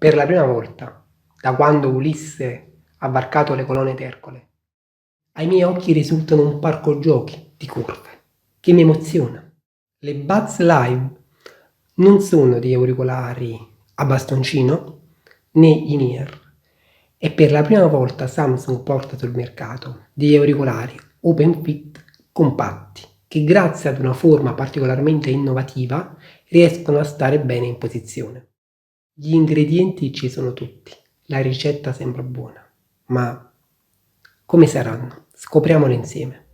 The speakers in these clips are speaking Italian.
Per la prima volta, da quando Ulisse ha varcato le colonne d'Ercole, ai miei occhi risultano un parco giochi di curve che mi emoziona. Le Buds Live non sono degli auricolari a bastoncino né in-ear e per la prima volta Samsung porta sul mercato degli auricolari open fit compatti che grazie ad una forma particolarmente innovativa riescono a stare bene in posizione. Gli ingredienti ci sono tutti, la ricetta sembra buona, ma come saranno? Scopriamolo insieme.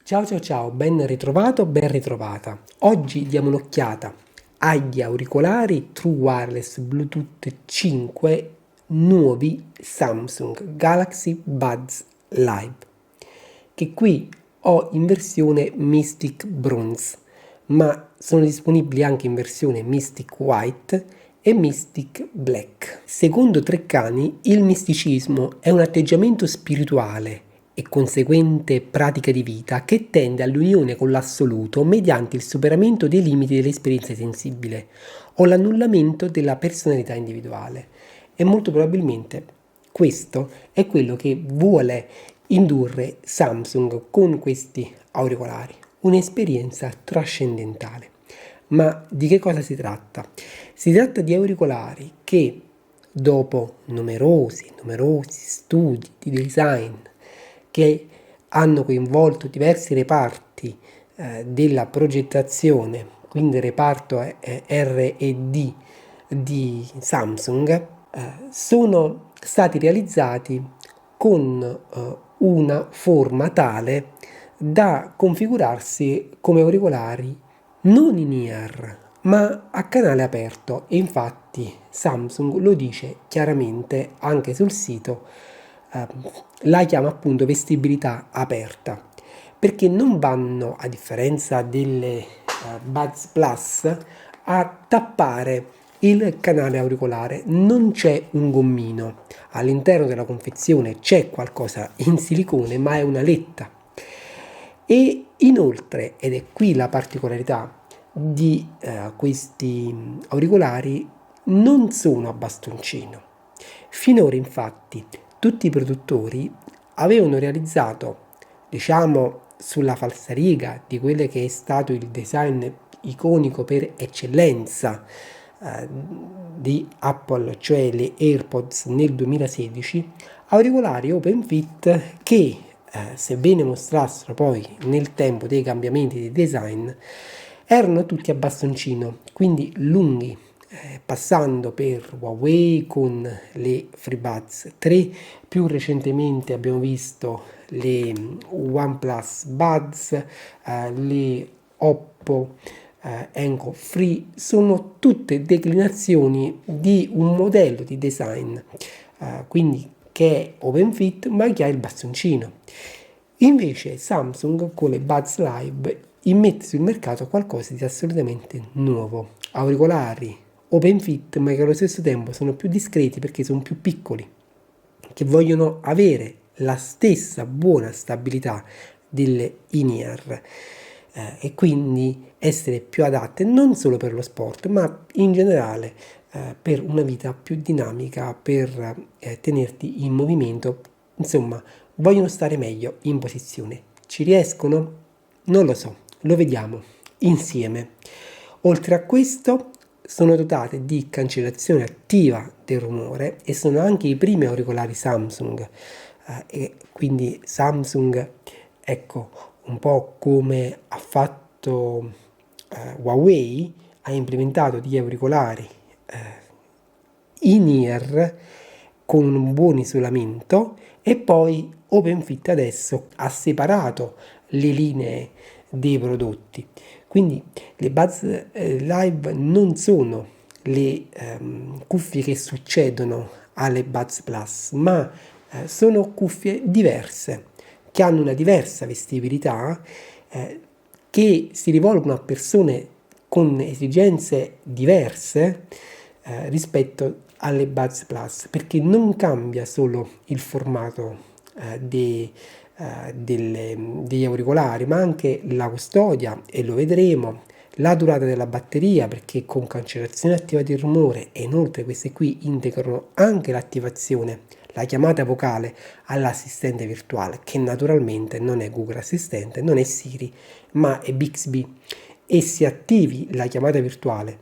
Ciao ciao ciao, ben ritrovato, ben ritrovata. Oggi diamo un'occhiata agli auricolari True Wireless Bluetooth 5 nuovi Samsung Galaxy Buds Live, che qui ho in versione Mystic Bronze, ma sono disponibili anche in versione Mystic White e Mystic Black. Secondo Treccani, il misticismo è un atteggiamento spirituale e conseguente pratica di vita che tende all'unione con l'assoluto mediante il superamento dei limiti dell'esperienza sensibile o l'annullamento della personalità individuale. E molto probabilmente questo è quello che vuole indurre Samsung con questi auricolari, un'esperienza trascendentale. Ma di che cosa si tratta? Si tratta di auricolari che, dopo numerosi studi di design che hanno coinvolto diversi reparti della progettazione, quindi il reparto R&D di Samsung, sono stati realizzati con una forma tale da configurarsi come auricolari non in ear ma a canale aperto, e infatti Samsung lo dice chiaramente anche sul sito, la chiama appunto vestibilità aperta, perché non vanno, a differenza delle Buds Plus, a tappare il canale auricolare. Non c'è un gommino all'interno della confezione, c'è qualcosa in silicone ma è una letta. E inoltre, ed è qui la particolarità di questi auricolari, non sono a bastoncino. Finora infatti tutti i produttori avevano realizzato, diciamo, sulla falsariga di quello che è stato il design iconico per eccellenza di Apple, cioè le AirPods nel 2016, auricolari open fit che, sebbene mostrassero poi nel tempo dei cambiamenti di design, erano tutti a bastoncino, quindi lunghi, passando per Huawei con le FreeBuds 3, più recentemente abbiamo visto le OnePlus Buds, le Oppo Enco Free, sono tutte declinazioni di un modello di design, quindi che è open fit ma che ha il bastoncino. Invece Samsung con le Buds Live immette sul mercato qualcosa di assolutamente nuovo, auricolari open fit ma che allo stesso tempo sono più discreti perché sono più piccoli, che vogliono avere la stessa buona stabilità delle in-ear e quindi essere più adatte non solo per lo sport ma in generale per una vita più dinamica, per tenerti in movimento. Insomma, vogliono stare meglio in posizione. Ci riescono? Non lo so, lo vediamo insieme. Oltre a questo, sono dotate di cancellazione attiva del rumore e sono anche i primi auricolari Samsung. E quindi Samsung, ecco, un po' come ha fatto Huawei, ha implementato degli auricolari in-ear con un buon isolamento, e poi OpenFit adesso ha separato le linee dei prodotti. Quindi le Buds Live non sono le cuffie che succedono alle Buds Plus, ma sono cuffie diverse, che hanno una diversa vestibilità, che si rivolgono a persone con esigenze diverse rispetto alle Buds Plus, perché non cambia solo il formato degli auricolari, ma anche la custodia, e lo vedremo, la durata della batteria, perché con cancellazione attiva del rumore, e inoltre queste qui integrano anche l'attivazione, la chiamata vocale all'assistente virtuale, che naturalmente non è Google Assistente, non è Siri, ma è Bixby, e si attivi la chiamata virtuale,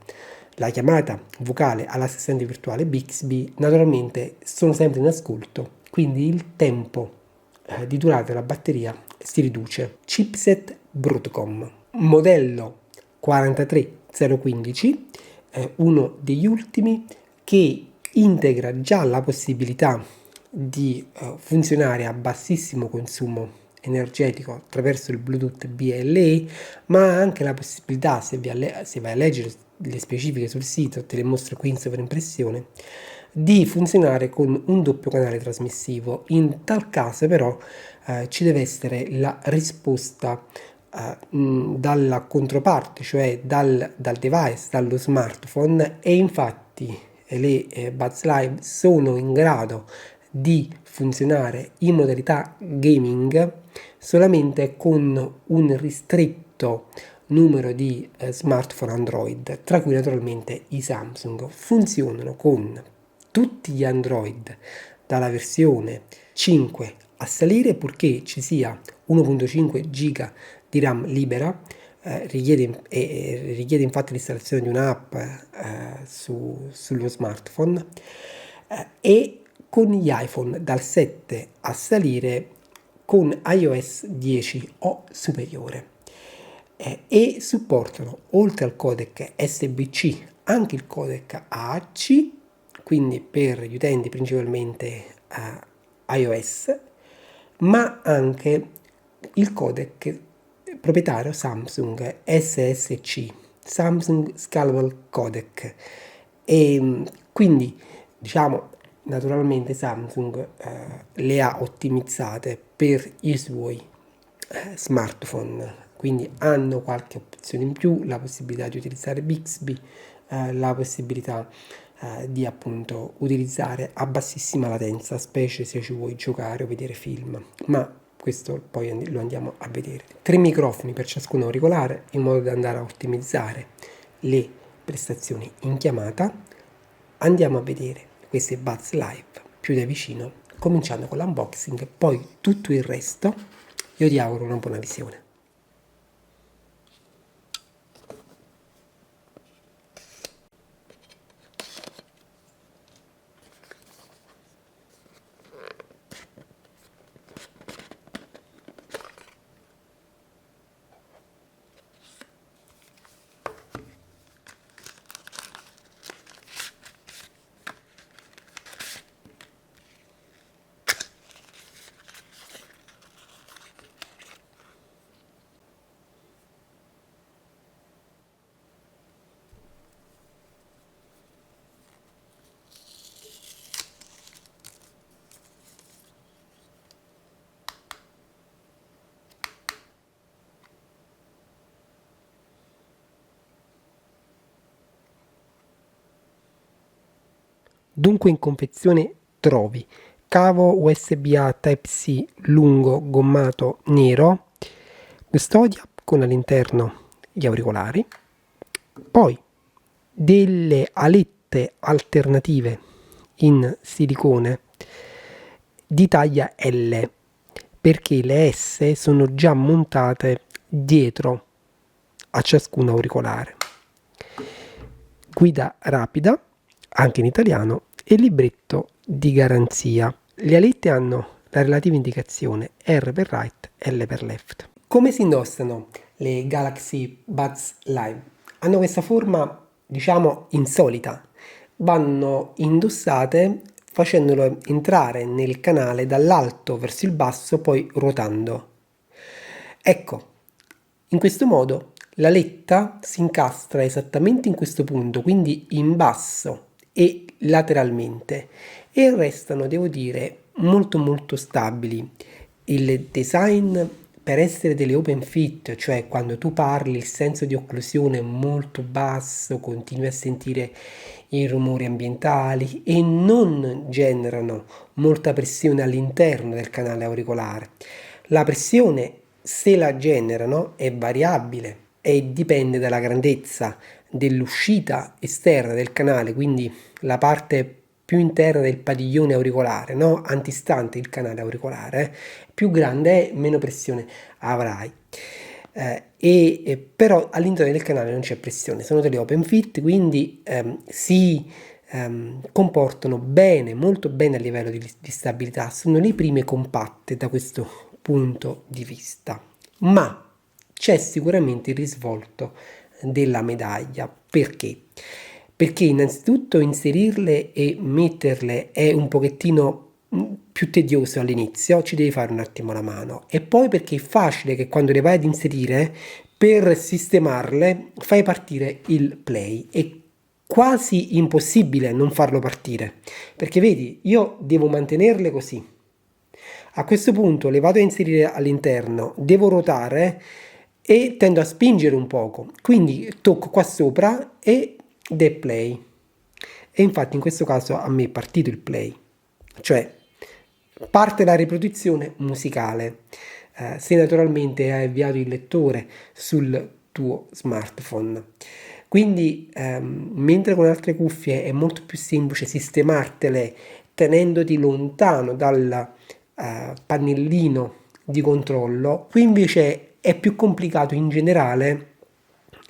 la chiamata vocale all'assistente virtuale Bixby, naturalmente sono sempre in ascolto, quindi il tempo di durata della batteria si riduce. Chipset Broadcom, modello 43015, uno degli ultimi, che integra già la possibilità di funzionare a bassissimo consumo energetico attraverso il Bluetooth BLE, ma ha anche la possibilità, se vai a leggere le specifiche sul sito, te le mostro qui in sovraimpressione, di funzionare con un doppio canale trasmissivo. In tal caso però ci deve essere la risposta dalla controparte, cioè dal device, dallo smartphone, e infatti le Buds Live sono in grado di funzionare in modalità gaming solamente con un ristretto numero di smartphone Android, tra cui naturalmente i Samsung. Funzionano con tutti gli Android dalla versione 5 a salire, purché ci sia 1.5 giga di RAM libera. Richiede infatti l'installazione di un'app sullo smartphone, e con gli iPhone dal 7 a salire con iOS 10 o superiore, e supportano, oltre al codec SBC, anche il codec AAC, quindi per gli utenti principalmente iOS, ma anche il codec proprietario Samsung SSC, Samsung Scalable Codec, e quindi diciamo naturalmente Samsung le ha ottimizzate per i suoi smartphone, quindi hanno qualche opzione in più, la possibilità di utilizzare Bixby, la possibilità di appunto utilizzare a bassissima latenza, specie se ci vuoi giocare o vedere film, ma questo poi lo andiamo a vedere. 3 microfoni per ciascun auricolare, in modo da andare a ottimizzare le prestazioni in chiamata. Andiamo a vedere queste Buds Live più da vicino, cominciando con l'unboxing, poi tutto il resto. Io ti auguro una buona visione. Dunque in confezione trovi cavo USB A Type-C lungo gommato nero, custodia con all'interno gli auricolari, poi delle alette alternative in silicone di taglia L, perché le S sono già montate dietro a ciascun auricolare. Guida rapida, anche in italiano, e libretto di garanzia. Le alette hanno la relativa indicazione R per right, L per left. Come si indossano le Galaxy Buds Live? Hanno questa forma, diciamo, insolita. Vanno indossate facendolo entrare nel canale dall'alto verso il basso, poi ruotando. Ecco, in questo modo la letta si incastra esattamente in questo punto, quindi in basso e lateralmente, e restano, devo dire, molto stabili. Il design, per essere delle open fit, cioè quando tu parli il senso di occlusione è molto basso, continui a sentire i rumori ambientali e non generano molta pressione all'interno del canale auricolare. La pressione, se la generano, è variabile, e dipende dalla grandezza dell'uscita esterna del canale, quindi la parte più interna del padiglione auricolare, no? Antistante il canale auricolare, più grande è, meno pressione avrai. Però all'interno del canale non c'è pressione, sono delle open fit, quindi si comportano bene, molto bene a livello di stabilità, sono le prime compatte da questo punto di vista, ma c'è sicuramente il risvolto della medaglia. Perché? Perché innanzitutto inserirle e metterle è un pochettino più tedioso all'inizio, ci devi fare un attimo la mano, e poi perché è facile che quando le vai ad inserire, per sistemarle fai partire il play, è quasi impossibile non farlo partire, perché vedi, io devo mantenerle così, a questo punto le vado a inserire all'interno, devo ruotare e tendo a spingere un poco, quindi tocco qua sopra ed è play, e infatti in questo caso a me è partito il play, cioè parte la riproduzione musicale, se naturalmente hai avviato il lettore sul tuo smartphone. Quindi mentre con altre cuffie è molto più semplice sistemartele tenendoti lontano dal pannellino di controllo, qui invece è più complicato in generale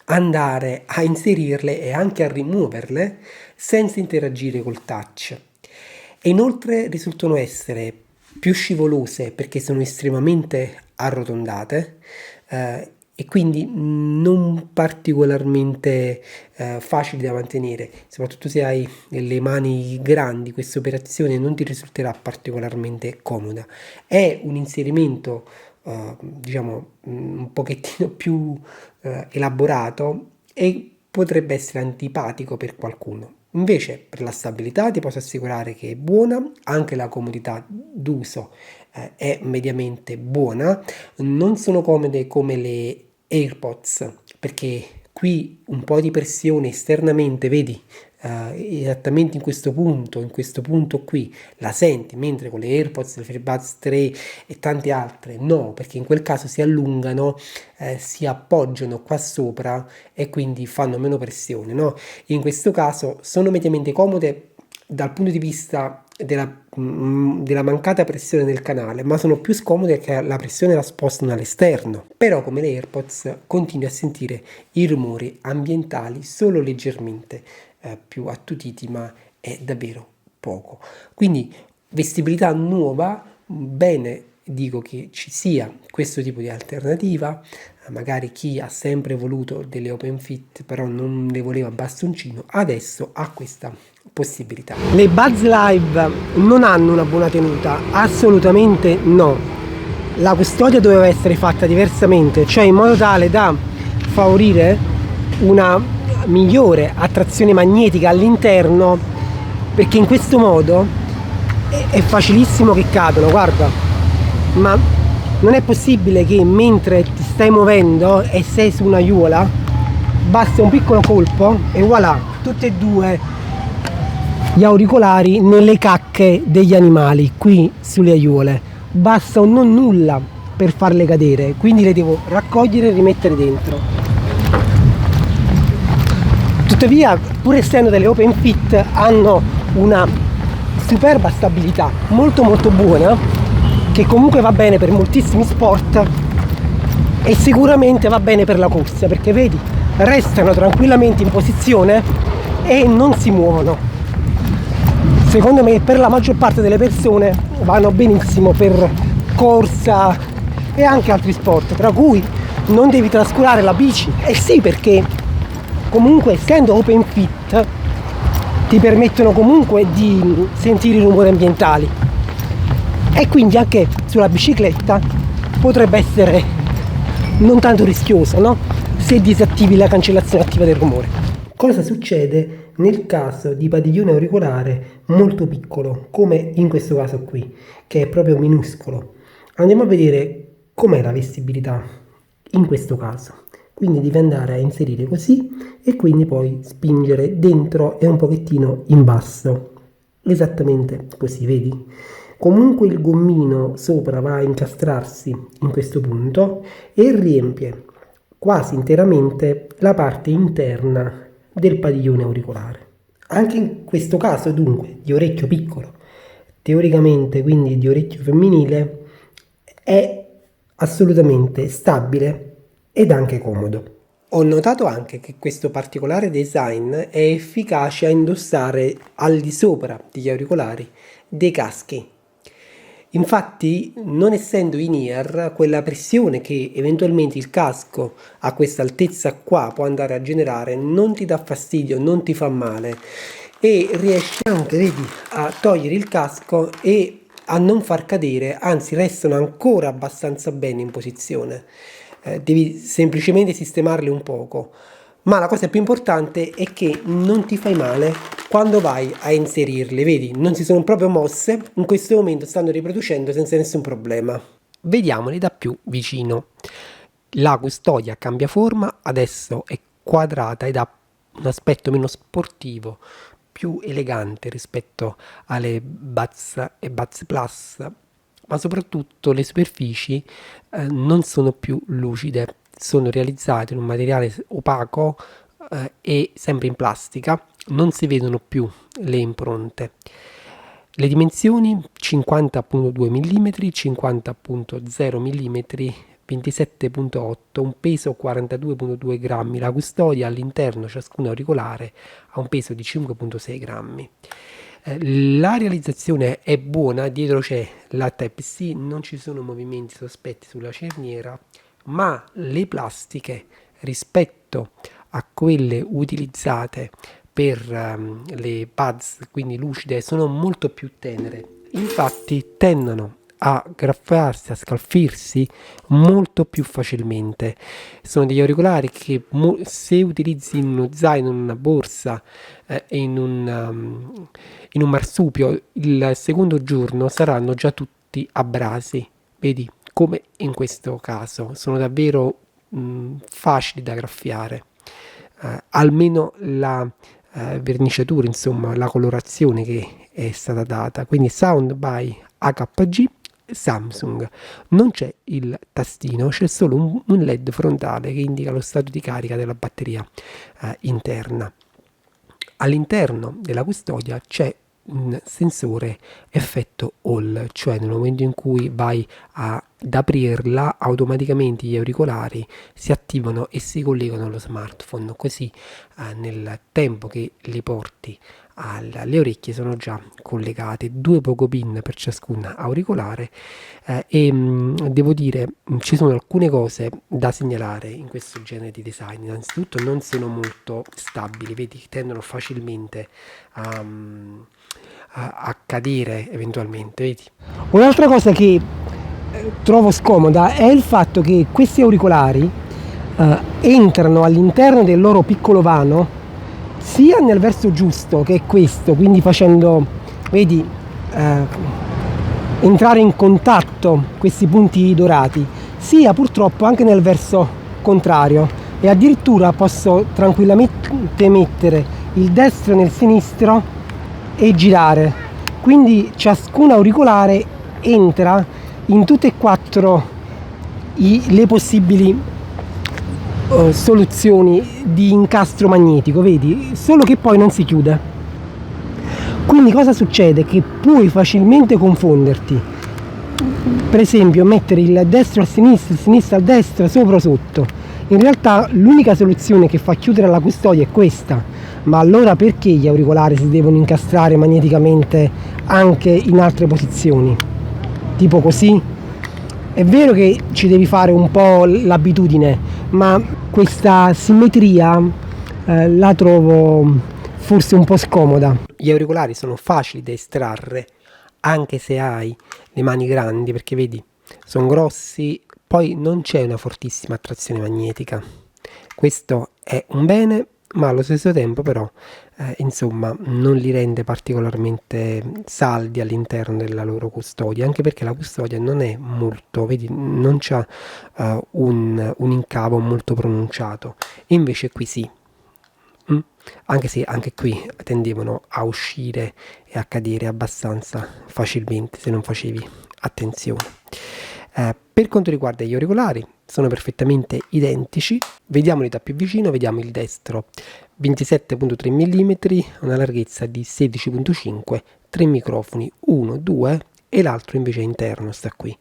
andare a inserirle e anche a rimuoverle senza interagire col touch. E inoltre risultano essere più scivolose perché sono estremamente arrotondate e quindi non particolarmente facili da mantenere, soprattutto se hai le mani grandi. Questa operazione non ti risulterà particolarmente comoda. È un inserimento diciamo un pochettino più elaborato e potrebbe essere antipatico per qualcuno. Invece per la stabilità ti posso assicurare che è buona, anche la comodità d'uso è mediamente buona. Non sono comode come le AirPods, perché qui un po' di pressione esternamente, vedi, esattamente in questo punto qui la senti, mentre con le AirPods, le FreeBuds 3 e tante altre no, perché in quel caso si allungano, si appoggiano qua sopra e quindi fanno meno pressione, no? In questo caso sono mediamente comode dal punto di vista della mancata pressione del canale, ma sono più scomode che la pressione la spostano all'esterno. Però come le AirPods continui a sentire i rumori ambientali solo leggermente più attutiti, ma è davvero poco. Quindi vestibilità nuova, bene dico che ci sia questo tipo di alternativa. Magari chi ha sempre voluto delle open fit però non le voleva a bastoncino, adesso ha questa possibilità. Le Buds Live non hanno una buona tenuta, assolutamente no. La custodia doveva essere fatta diversamente, cioè in modo tale da favorire una migliore attrazione magnetica all'interno, perché in questo modo è facilissimo che cadono, guarda, ma non è possibile che mentre ti stai muovendo e sei su una aiuola basta un piccolo colpo e voilà, tutti e due gli auricolari nelle cacche degli animali qui sulle aiuole, basta un non nulla per farle cadere, quindi le devo raccogliere e rimettere dentro. Tuttavia, pur essendo delle open fit, hanno una superba stabilità molto buona, che comunque va bene per moltissimi sport e sicuramente va bene per la corsa, perché vedi, restano tranquillamente in posizione e non si muovono. Secondo me per la maggior parte delle persone vanno benissimo per corsa e anche altri sport, tra cui non devi trascurare la bici. Eh sì, perché comunque essendo open fit ti permettono comunque di sentire i rumori ambientali e quindi anche sulla bicicletta potrebbe essere non tanto rischioso, no? Se disattivi la cancellazione attiva del rumore. Cosa succede nel caso di padiglione auricolare molto piccolo, come in questo caso qui, che è proprio minuscolo? Andiamo a vedere com'è la vestibilità in questo caso. Quindi devi andare a inserire così e quindi poi spingere dentro e un pochettino in basso, esattamente così, vedi? Comunque il gommino sopra va a incastrarsi in questo punto e riempie quasi interamente la parte interna del padiglione auricolare. Anche in questo caso, dunque, di orecchio piccolo, teoricamente quindi di orecchio femminile, è assolutamente stabile ed anche comodo. Ho notato anche che questo particolare design è efficace a indossare al di sopra degli auricolari dei caschi. Infatti, non essendo in ear, quella pressione che eventualmente il casco a questa altezza qua può andare a generare non ti dà fastidio, non ti fa male e riesci anche, vedi, a togliere il casco e a non far cadere, anzi restano ancora abbastanza bene in posizione. Devi semplicemente sistemarli un poco. Ma la cosa più importante è che non ti fai male quando vai a inserirle, vedi, non si sono proprio mosse, in questo momento stanno riproducendo senza nessun problema. Vediamoli da più vicino. La custodia cambia forma, adesso è quadrata ed ha un aspetto meno sportivo, più elegante rispetto alle Buds e Buds Plus, ma soprattutto le superfici non sono più lucide, sono realizzate in un materiale opaco e sempre in plastica, non si vedono più le impronte. Le dimensioni 50.2 mm, 50.0 mm, 27.8, un peso 42.2 grammi, la custodia all'interno ciascun auricolare ha un peso di 5.6 grammi. La realizzazione è buona, dietro c'è la Type-C, non ci sono movimenti sospetti sulla cerniera, ma le plastiche rispetto a quelle utilizzate per le pads, quindi lucide, sono molto più tenere. Infatti tendono a graffiarsi, a scalfirsi molto più facilmente. Sono degli auricolari che se utilizzi in uno zaino, in una borsa, in un marsupio, il secondo giorno saranno già tutti abrasi. Vedi, come in questo caso, sono davvero facili da graffiare. Almeno la verniciatura, insomma, la colorazione che è stata data. Quindi Sound by HG Samsung. Non c'è il tastino, c'è solo un LED frontale che indica lo stato di carica della batteria interna. All'interno della custodia c'è un sensore effetto Hall, cioè nel momento in cui vai ad aprirla, automaticamente gli auricolari si attivano e si collegano allo smartphone, così nel tempo che li porti alle orecchie sono già collegate, due poco pin per ciascun auricolare devo dire ci sono alcune cose da segnalare in questo genere di design. Innanzitutto non sono molto stabili, vedi, tendono facilmente a cadere eventualmente, vedi. Un'altra cosa che trovo scomoda è il fatto che questi auricolari entrano all'interno del loro piccolo vano sia nel verso giusto, che è questo, quindi facendo, vedi, entrare in contatto questi punti dorati, sia purtroppo anche nel verso contrario, e addirittura posso tranquillamente mettere il destro nel sinistro e girare, quindi ciascun auricolare entra in tutte e quattro le possibili soluzioni di incastro magnetico, vedi, solo che poi non si chiude. Quindi cosa succede? Che puoi facilmente confonderti, per esempio mettere il destro al sinistro, il sinistro al destro, sopra o sotto. In realtà l'unica soluzione che fa chiudere la custodia è questa, ma allora perché gli auricolari si devono incastrare magneticamente anche in altre posizioni? Tipo così? È vero che ci devi fare un po' l'abitudine, ma questa simmetria la trovo forse un po' scomoda. Gli auricolari sono facili da estrarre, anche se hai le mani grandi, perché vedi, sono grossi, poi non c'è una fortissima attrazione magnetica. Questo è un bene, ma allo stesso tempo però insomma non li rende particolarmente saldi all'interno della loro custodia, anche perché la custodia non è molto, vedi, non c'ha un incavo molto pronunciato, invece qui sì. Anche se anche qui tendevano a uscire e a cadere abbastanza facilmente se non facevi attenzione. Per quanto riguarda gli auricolari, sono perfettamente identici. Vediamoli da più vicino, vediamo il destro 27.3 mm, una larghezza di 16.5, 3 microfoni, 1, 2 e l'altro invece è interno, sta qui.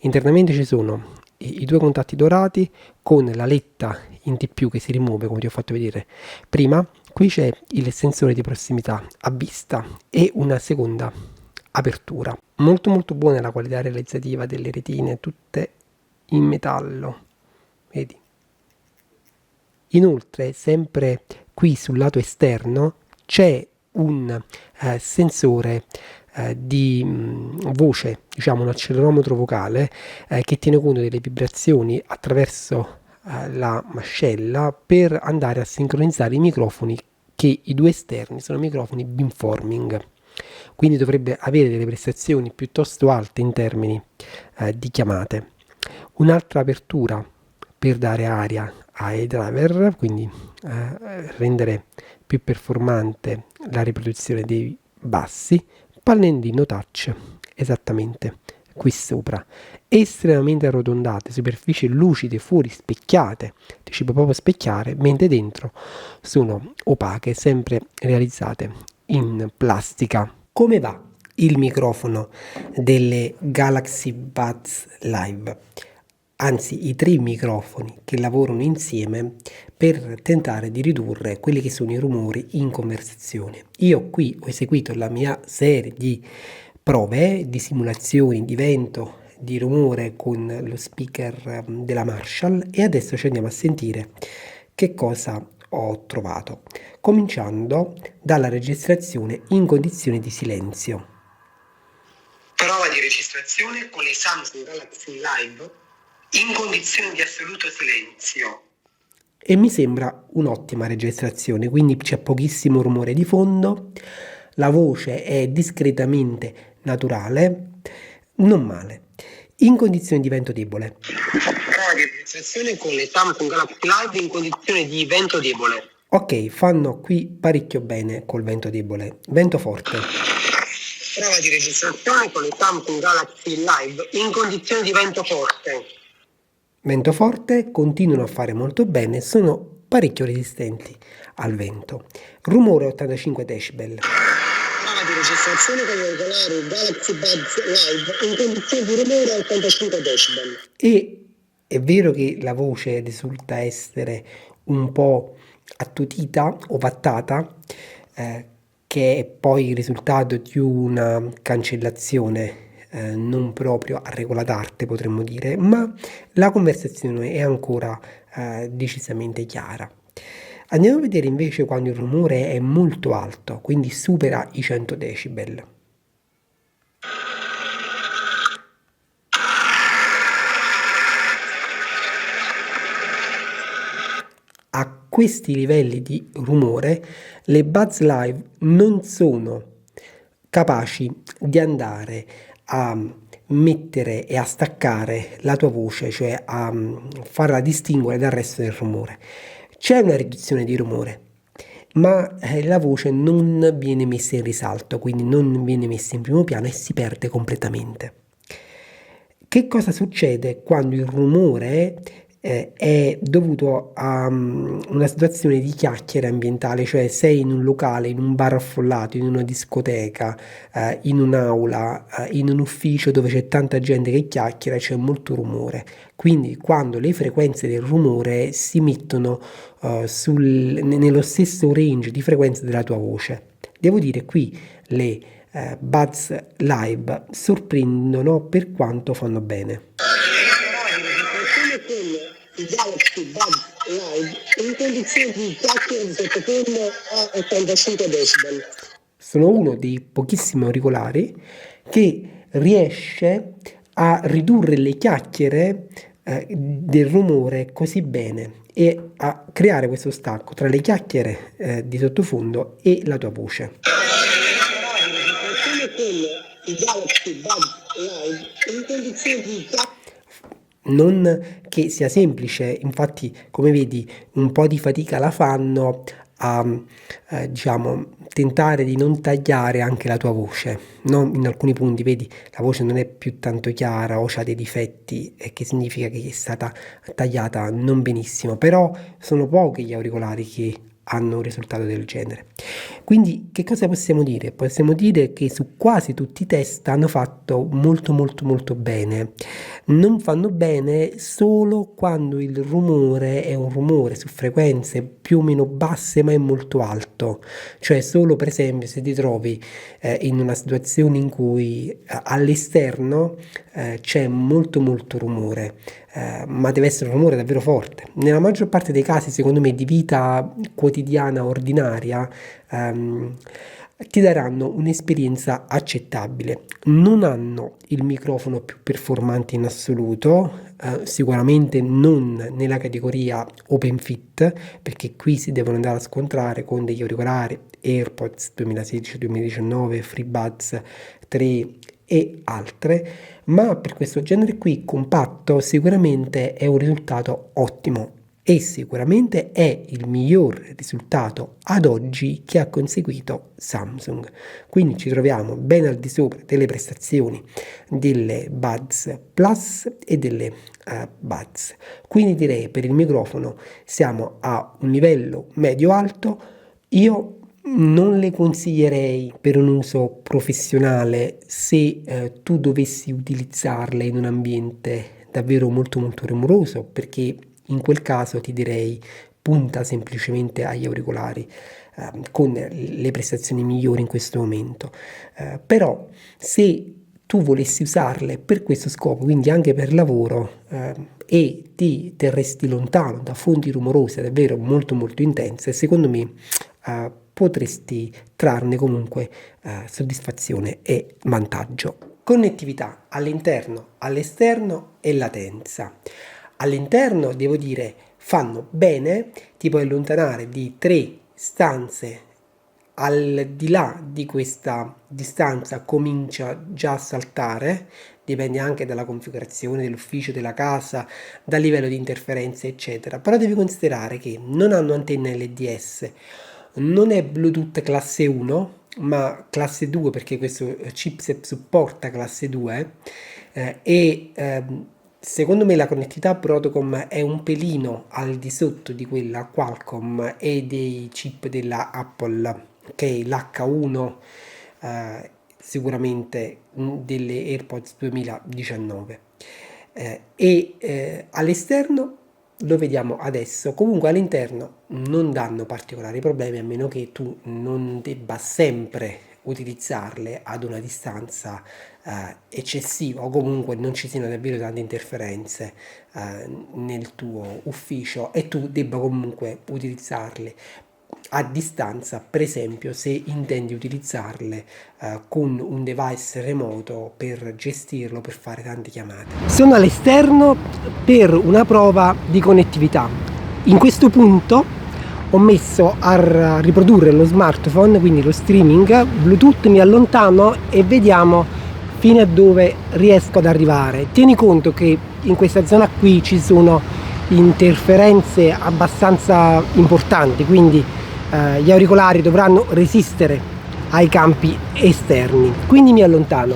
Internamente ci sono i due contatti dorati con la letta in T+, che si rimuove come ti ho fatto vedere prima. Qui c'è il sensore di prossimità a vista e una seconda apertura. Molto buona la qualità realizzativa delle retine, tutte in metallo, vedi. Inoltre, sempre qui sul lato esterno c'è un sensore di voce, diciamo un accelerometro vocale che tiene conto delle vibrazioni attraverso la mascella per andare a sincronizzare i microfoni, che i due esterni sono microfoni beamforming, quindi dovrebbe avere delle prestazioni piuttosto alte in termini di chiamate. Un'altra apertura per dare aria ai driver, quindi rendere più performante la riproduzione dei bassi. Pannellino touch, esattamente qui sopra, estremamente arrotondate, superfici lucide fuori, specchiate, ti ci puoi proprio specchiare, mentre dentro sono opache, sempre realizzate in plastica. Come va il microfono delle Galaxy Buds Live? Anzi, i tre microfoni che lavorano insieme per tentare di ridurre quelli che sono i rumori in conversazione. Io qui ho eseguito la mia serie di prove, di simulazioni di vento, di rumore con lo speaker della Marshall, e adesso ci andiamo a sentire che cosa ho trovato, cominciando dalla registrazione in condizioni di silenzio. Prova di registrazione con le Samsung Galaxy Live in condizioni di assoluto silenzio. E mi sembra un'ottima registrazione, quindi c'è pochissimo rumore di fondo, la voce è discretamente naturale, non male. In condizioni di vento debole. Prova di registrazione con le Samsung Galaxy Live in condizioni di vento debole. Ok, fanno qui parecchio bene col vento debole. Vento forte. Prova di registrazione con le Samsung Galaxy Live in condizioni di vento forte. Vento forte, continuano a fare molto bene, sono parecchio resistenti al vento. Rumore 85 decibel. Prova di registrazione con gli auricolari Galaxy Buds Live in condizioni di rumore 85 decibel. E è vero che la voce risulta essere un po' attutita o vattata, che è poi il risultato di una cancellazione non proprio a regola d'arte, potremmo dire, ma la conversazione è ancora decisamente chiara. Andiamo a vedere invece quando il rumore è molto alto, quindi supera i 100 decibel. A questi livelli di rumore le Buds Live non sono capaci di andare a mettere e a staccare la tua voce, cioè a farla distinguere dal resto del rumore. C'è una riduzione di rumore, ma la voce non viene messa in risalto, quindi non viene messa in primo piano e si perde completamente. Che cosa succede quando il rumore è dovuto a una situazione di chiacchiere ambientale, cioè sei in un locale, in un bar affollato, in una discoteca, in un'aula, in un ufficio dove c'è tanta gente che chiacchiera, c'è molto rumore. Quindi quando le frequenze del rumore si mettono nello stesso range di frequenze della tua voce. Devo dire qui le Buds Live sorprendono per quanto fanno bene. I Galaxy Buds Live in condizioni di chiacchiere di sottotono a 85 decibel. Sono uno dei pochissimi auricolari che riesce a ridurre le chiacchiere del rumore così bene e a creare questo stacco tra le chiacchiere di sottofondo e la tua voce. I Galaxy Buds Live in condizioni di chiacchiere. Non che sia semplice, infatti come vedi un po' di fatica la fanno a diciamo tentare di non tagliare anche la tua voce, no? In alcuni punti vedi la voce non è più tanto chiara o ha dei difetti, e che significa che è stata tagliata non benissimo, però sono pochi gli auricolari che hanno un risultato del genere. Quindi che cosa possiamo dire? Possiamo dire che su quasi tutti i test hanno fatto molto molto molto bene. Non fanno bene solo quando il rumore è un rumore su frequenze più o meno basse ma è molto alto, cioè solo per esempio se ti trovi in una situazione in cui all'esterno c'è molto molto rumore, ma deve essere un rumore davvero forte. Nella maggior parte dei casi, secondo me, di vita quotidiana ordinaria, ti daranno un'esperienza accettabile. Non hanno il microfono più performante in assoluto, sicuramente non nella categoria Open Fit, perché qui si devono andare a scontrare con degli auricolari AirPods 2016-2019, FreeBuds 3 e altre, ma per questo genere qui compatto sicuramente è un risultato ottimo e sicuramente è il miglior risultato ad oggi che ha conseguito Samsung. Quindi ci troviamo ben al di sopra delle prestazioni delle Buds Plus e delle Buds. Quindi direi per il microfono siamo a un livello medio-alto. Io non le consiglierei per un uso professionale se tu dovessi utilizzarle in un ambiente davvero molto molto rumoroso, perché in quel caso ti direi punta semplicemente agli auricolari con le prestazioni migliori in questo momento. Però se tu volessi usarle per questo scopo, quindi anche per lavoro, e ti terresti lontano da fonti rumorose davvero molto molto intense, secondo me potresti trarne comunque soddisfazione e vantaggio. Connettività all'interno, all'esterno e latenza. All'interno devo dire fanno bene, ti puoi allontanare di 3 stanze. Al di là di questa distanza comincia già a saltare, dipende anche dalla configurazione dell'ufficio, della casa, dal livello di interferenze eccetera, però devi considerare che non hanno antenna LDS, non è Bluetooth classe 1 ma classe 2, perché questo chipset supporta classe 2 secondo me la connettività Broadcom è un pelino al di sotto di quella Qualcomm e dei chip della Apple, che è l'H1 sicuramente delle AirPods 2019 all'esterno lo vediamo adesso. Comunque all'interno non danno particolari problemi, a meno che tu non debba sempre utilizzarle ad una distanza eccessiva, o comunque non ci siano davvero tante interferenze nel tuo ufficio e tu debba comunque utilizzarle a distanza, per esempio se intendi utilizzarle con un device remoto per gestirlo, per fare tante chiamate. Sono all'esterno per una prova di connettività. In questo punto ho messo a riprodurre lo smartphone, quindi lo streaming Bluetooth, mi allontano e vediamo fino a dove riesco ad arrivare. Tieni conto che in questa zona qui ci sono interferenze abbastanza importanti, quindi gli auricolari dovranno resistere ai campi esterni, quindi mi allontano.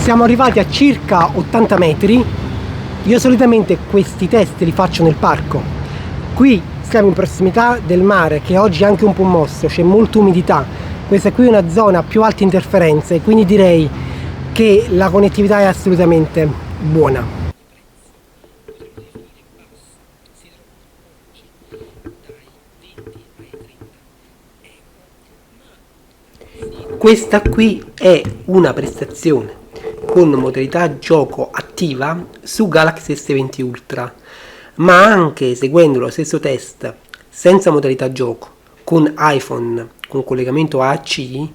Siamo arrivati a circa 80 metri. Io solitamente questi test li faccio nel parco. Qui siamo in prossimità del mare, che oggi è anche un po' mosso, c'è molta umidità. Questa qui è una zona a più alte interferenze, quindi direi che la connettività è assolutamente buona. Questa qui è una prestazione con modalità gioco attiva su Galaxy S20 Ultra, ma anche seguendo lo stesso test senza modalità gioco con iPhone con collegamento AC,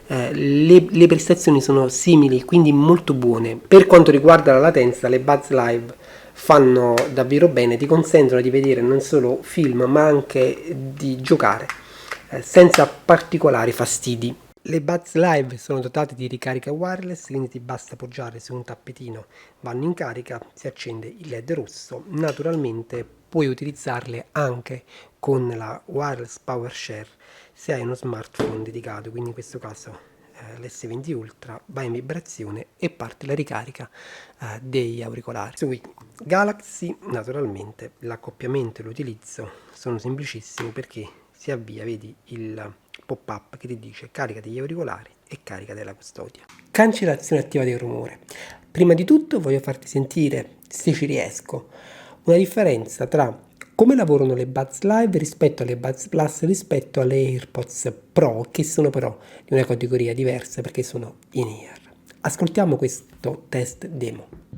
le prestazioni sono simili, quindi molto buone. Per quanto riguarda la latenza, le Buds Live fanno davvero bene, ti consentono di vedere non solo film ma anche di giocare senza particolari fastidi. Le Buds Live sono dotate di ricarica wireless, quindi ti basta appoggiare su un tappetino, vanno in carica, si accende il LED rosso. Naturalmente puoi utilizzarle anche con la wireless power share se hai uno smartphone dedicato, quindi in questo caso l'S20 Ultra va in vibrazione e parte la ricarica degli auricolari. Sui Galaxy naturalmente l'accoppiamento e l'utilizzo sono semplicissimi perché si avvia, vedi il pop-up che ti dice carica degli auricolari e carica della custodia. Cancellazione attiva del rumore. Prima di tutto voglio farti sentire, se ci riesco, una differenza tra come lavorano le Buds Live rispetto alle Buds Plus rispetto alle AirPods Pro, che sono però di una categoria diversa perché sono in-ear. Ascoltiamo questo test demo.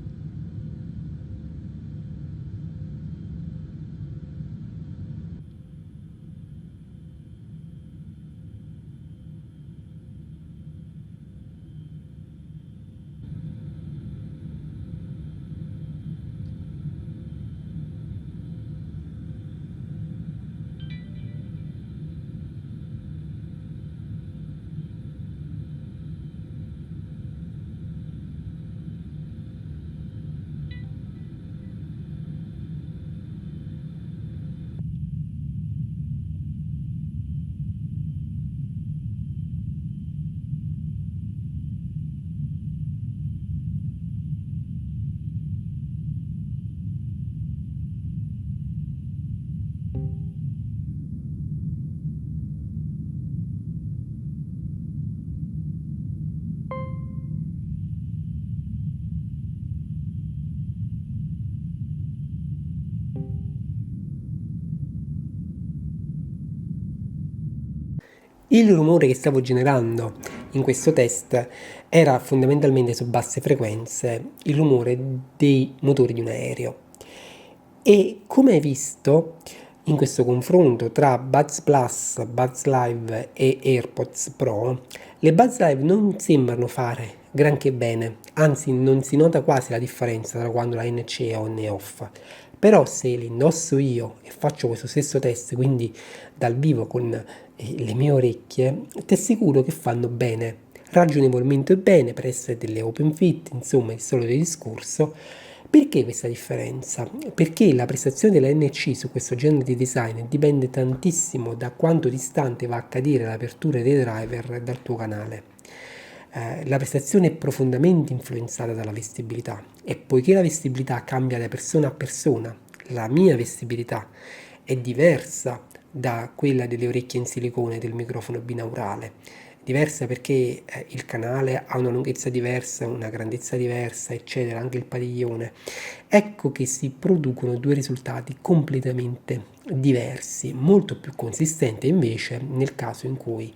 Il rumore che stavo generando in questo test era fondamentalmente su basse frequenze il rumore dei motori di un aereo. E come hai visto in questo confronto tra Buds Plus, Buds Live e AirPods Pro, le Buds Live non sembrano fare granché bene, anzi non si nota quasi la differenza tra quando la NC è on e off. Però se le indosso io e faccio questo stesso test, quindi dal vivo con le mie orecchie, ti assicuro che fanno bene, ragionevolmente bene per essere delle open fit, insomma il solito discorso. Perché questa differenza? Perché la prestazione della NC su questo genere di design dipende tantissimo da quanto distante va a cadere l'apertura dei driver dal tuo canale. La prestazione è profondamente influenzata dalla vestibilità e poiché la vestibilità cambia da persona a persona, la mia vestibilità è diversa da quella delle orecchie in silicone del microfono binaurale, diversa perché il canale ha una lunghezza diversa, una grandezza diversa, eccetera, anche il padiglione. Ecco che si producono due risultati completamente diversi, molto più consistente invece nel caso in cui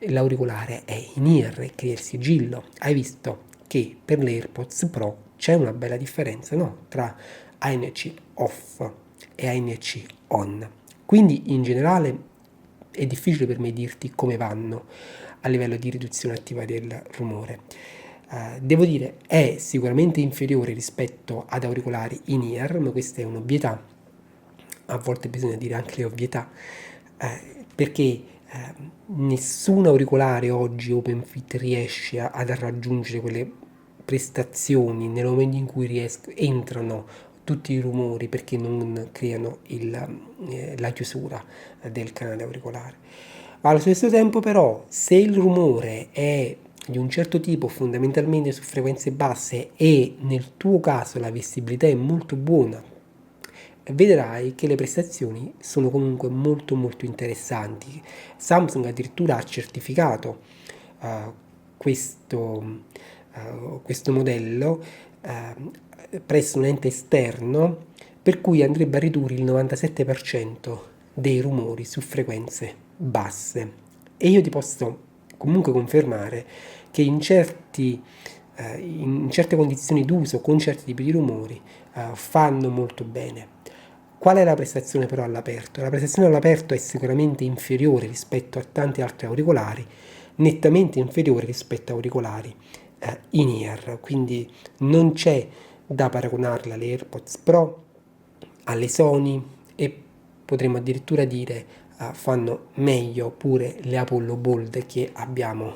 l'auricolare è in ear e crea il sigillo. Hai visto che per l'AirPods Pro c'è una bella differenza, no? Tra ANC off e ANC on. Quindi in generale è difficile per me dirti come vanno a livello di riduzione attiva del rumore. Devo dire è sicuramente inferiore rispetto ad auricolari in ear, ma questa è un'ovvietà, a volte bisogna dire anche le ovvietà, perché nessun auricolare oggi OpenFit riesce ad raggiungere quelle prestazioni nel momento in cui entrano tutti i rumori perché non creano la chiusura del canale auricolare. Allo stesso tempo però se il rumore è di un certo tipo fondamentalmente su frequenze basse e nel tuo caso la vestibilità è molto buona, vedrai che le prestazioni sono comunque molto interessanti. Samsung addirittura ha certificato uh, questo, questo modello presso un ente esterno per cui andrebbe a ridurre il 97% dei rumori su frequenze basse. E io ti posso comunque confermare che in certe condizioni d'uso con certi tipi di rumori fanno molto bene. Qual è la prestazione però all'aperto? La prestazione all'aperto è sicuramente inferiore rispetto a tanti altri auricolari, nettamente inferiore rispetto a auricolari in ear, quindi non c'è da paragonarla alle AirPods Pro, alle Sony e potremmo addirittura dire fanno meglio pure le Apollo Bold che abbiamo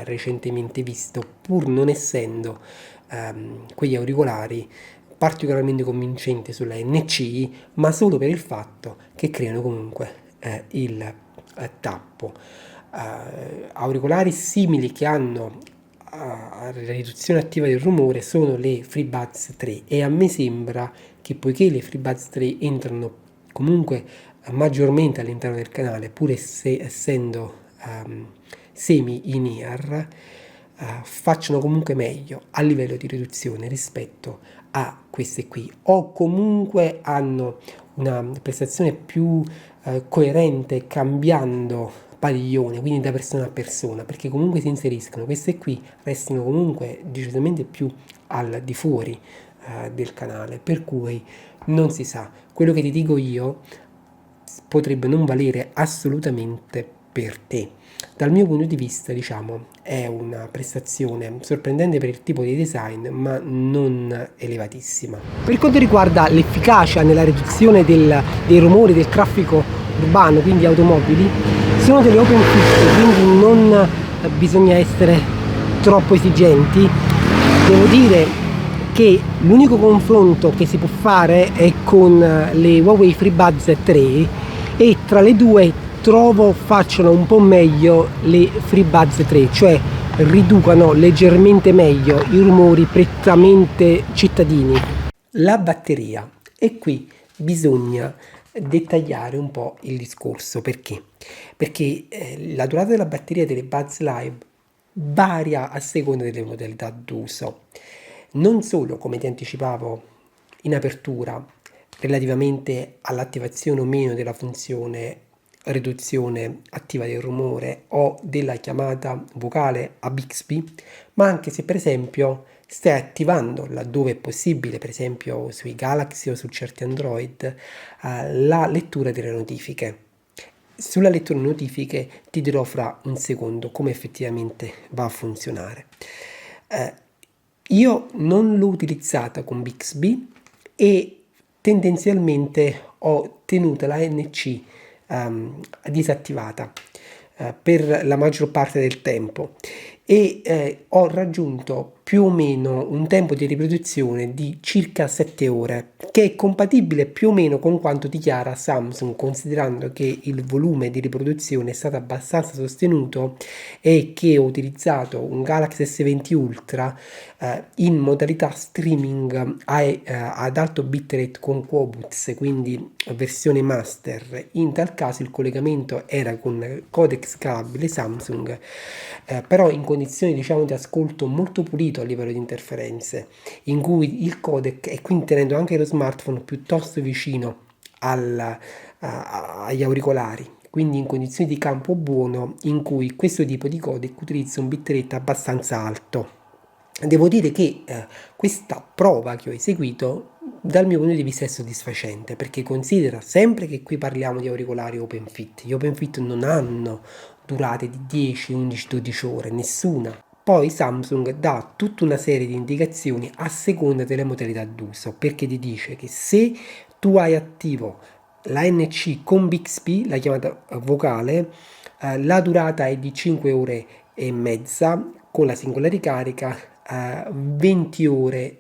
recentemente visto, pur non essendo quegli auricolari particolarmente convincenti sulla NC, ma solo per il fatto che creano comunque il tappo. Auricolari simili che hanno la riduzione attiva del rumore sono le FreeBuds 3, e a me sembra che, poiché le FreeBuds 3 entrano comunque maggiormente all'interno del canale, pur essendo semi in ear, facciano comunque meglio a livello di riduzione rispetto a queste qui, o comunque hanno una prestazione più coerente cambiando padiglione, quindi da persona a persona, perché comunque si inseriscono. Queste qui restano comunque decisamente più al di fuori del canale, per cui non si sa. Quello che ti dico io potrebbe non valere assolutamente per te. Dal mio punto di vista, diciamo, è una prestazione sorprendente per il tipo di design, ma non elevatissima. Per quanto riguarda l'efficacia nella riduzione dei rumori del traffico urbano, quindi automobili, sono delle open fit, quindi non bisogna essere troppo esigenti. Devo dire che l'unico confronto che si può fare è con le Huawei FreeBuds 3, e tra le due trovo facciano un po' meglio le FreeBuds 3, cioè riducano leggermente meglio i rumori prettamente cittadini. La batteria, e qui bisogna dettagliare un po' il discorso. Perché la durata della batteria delle Buds Live varia a seconda delle modalità d'uso. Non solo, come ti anticipavo in apertura, relativamente all'attivazione o meno della funzione riduzione attiva del rumore o della chiamata vocale a Bixby, ma anche se per esempio stai attivando, laddove è possibile, per esempio sui Galaxy o su certi Android, la lettura delle notifiche. Sulla lettura delle notifiche ti dirò fra un secondo come effettivamente va a funzionare. Io non l'ho utilizzata con Bixby e tendenzialmente ho tenuta la NC disattivata per la maggior parte del tempo, e ho raggiunto più o meno un tempo di riproduzione di circa 7 ore, che è compatibile più o meno con quanto dichiara Samsung, considerando che il volume di riproduzione è stato abbastanza sostenuto e che ho utilizzato un Galaxy S20 Ultra in modalità streaming ad alto bitrate con Quobuz, quindi versione master. In tal caso il collegamento era con codec scalabile Samsung, però in condizioni, diciamo, di ascolto molto pulito a livello di interferenze, in cui il codec, e quindi tenendo anche lo smartphone piuttosto vicino agli auricolari, quindi in condizioni di campo buono, in cui questo tipo di codec utilizza un bitrate abbastanza alto. Devo dire che questa prova che ho eseguito dal mio punto di vista è soddisfacente, perché considera sempre che qui parliamo di auricolari open fit. Gli open fit non hanno durate di 10, 11, 12 ore, nessuna. Poi Samsung dà tutta una serie di indicazioni a seconda delle modalità d'uso, perché ti dice che se tu hai attivo la NC con Bixby, la chiamata vocale, la durata è di 5 ore e mezza, con la singola ricarica 20 ore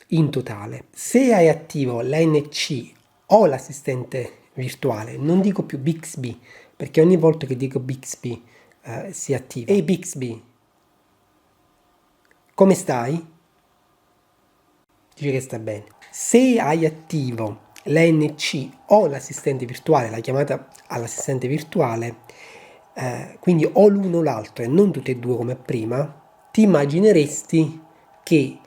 in totale. Se hai attivo la NC o l'assistente virtuale, non dico più Bixby, perché ogni volta che dico Bixby si attiva. Ehi Bixby, come stai? Dice che sta bene. Se hai attivo la NC o l'assistente virtuale, la chiamata all'assistente virtuale, quindi o l'uno o l'altro e non tutte e due come prima, ti immagineresti che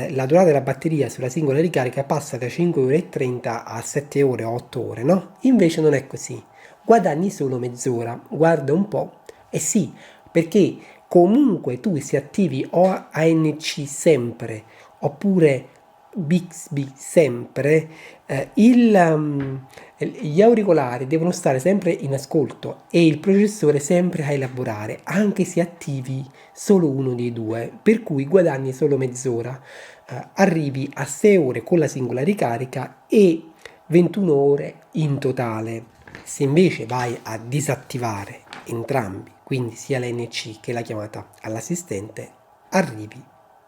la durata della batteria sulla singola ricarica passa da 5 ore e 30 a 7 ore o 8 ore, no? Invece non è così. Guadagni solo mezz'ora. Guarda un po'. E sì, perché comunque tu si attivi o ANC sempre oppure Bixby sempre, gli auricolari devono stare sempre in ascolto e il processore sempre a elaborare, anche se attivi solo uno dei due, per cui guadagni solo mezz'ora, arrivi a 6 ore con la singola ricarica e 21 ore in totale. Se invece vai a disattivare entrambi quindi sia la NC che la chiamata all'assistente, arrivi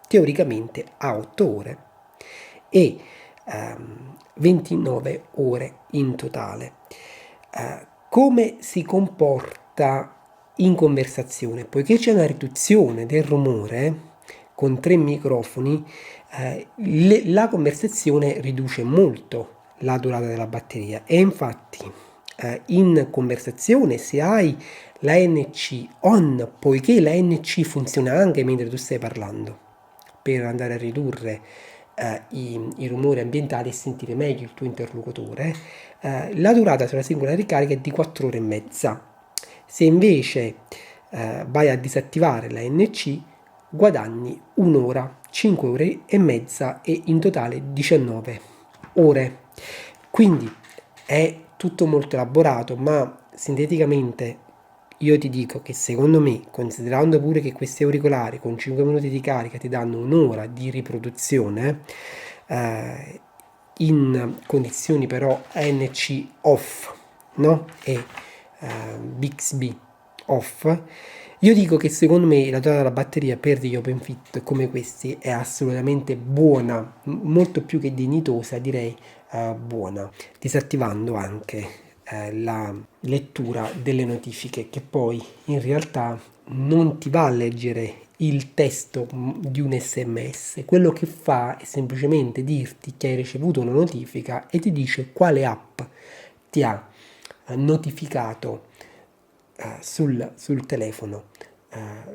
teoricamente a 8 ore e 29 ore in totale. Come si comporta in conversazione? Poiché c'è una riduzione del rumore con 3 microfoni, la conversazione riduce molto la durata della batteria e infatti in conversazione se hai la NC on, poiché la NC funziona anche mentre tu stai parlando, per andare a ridurre i rumori ambientali e sentire meglio il tuo interlocutore, la durata sulla singola ricarica è di 4 ore e mezza. Se invece vai a disattivare la NC, guadagni un'ora, 5 ore e mezza e in totale 19 ore. Quindi è tutto molto elaborato, ma sinteticamente io ti dico che secondo me, considerando pure che questi auricolari con 5 minuti di carica ti danno un'ora di riproduzione, in condizioni però ANC off, no? E Bixby off, io dico che secondo me la durata della batteria per degli open fit come questi è assolutamente buona, molto più che dignitosa, direi buona, disattivando anche la lettura delle notifiche, che poi in realtà non ti va a leggere il testo di un SMS, quello che fa è semplicemente dirti che hai ricevuto una notifica e ti dice quale app ti ha notificato sul telefono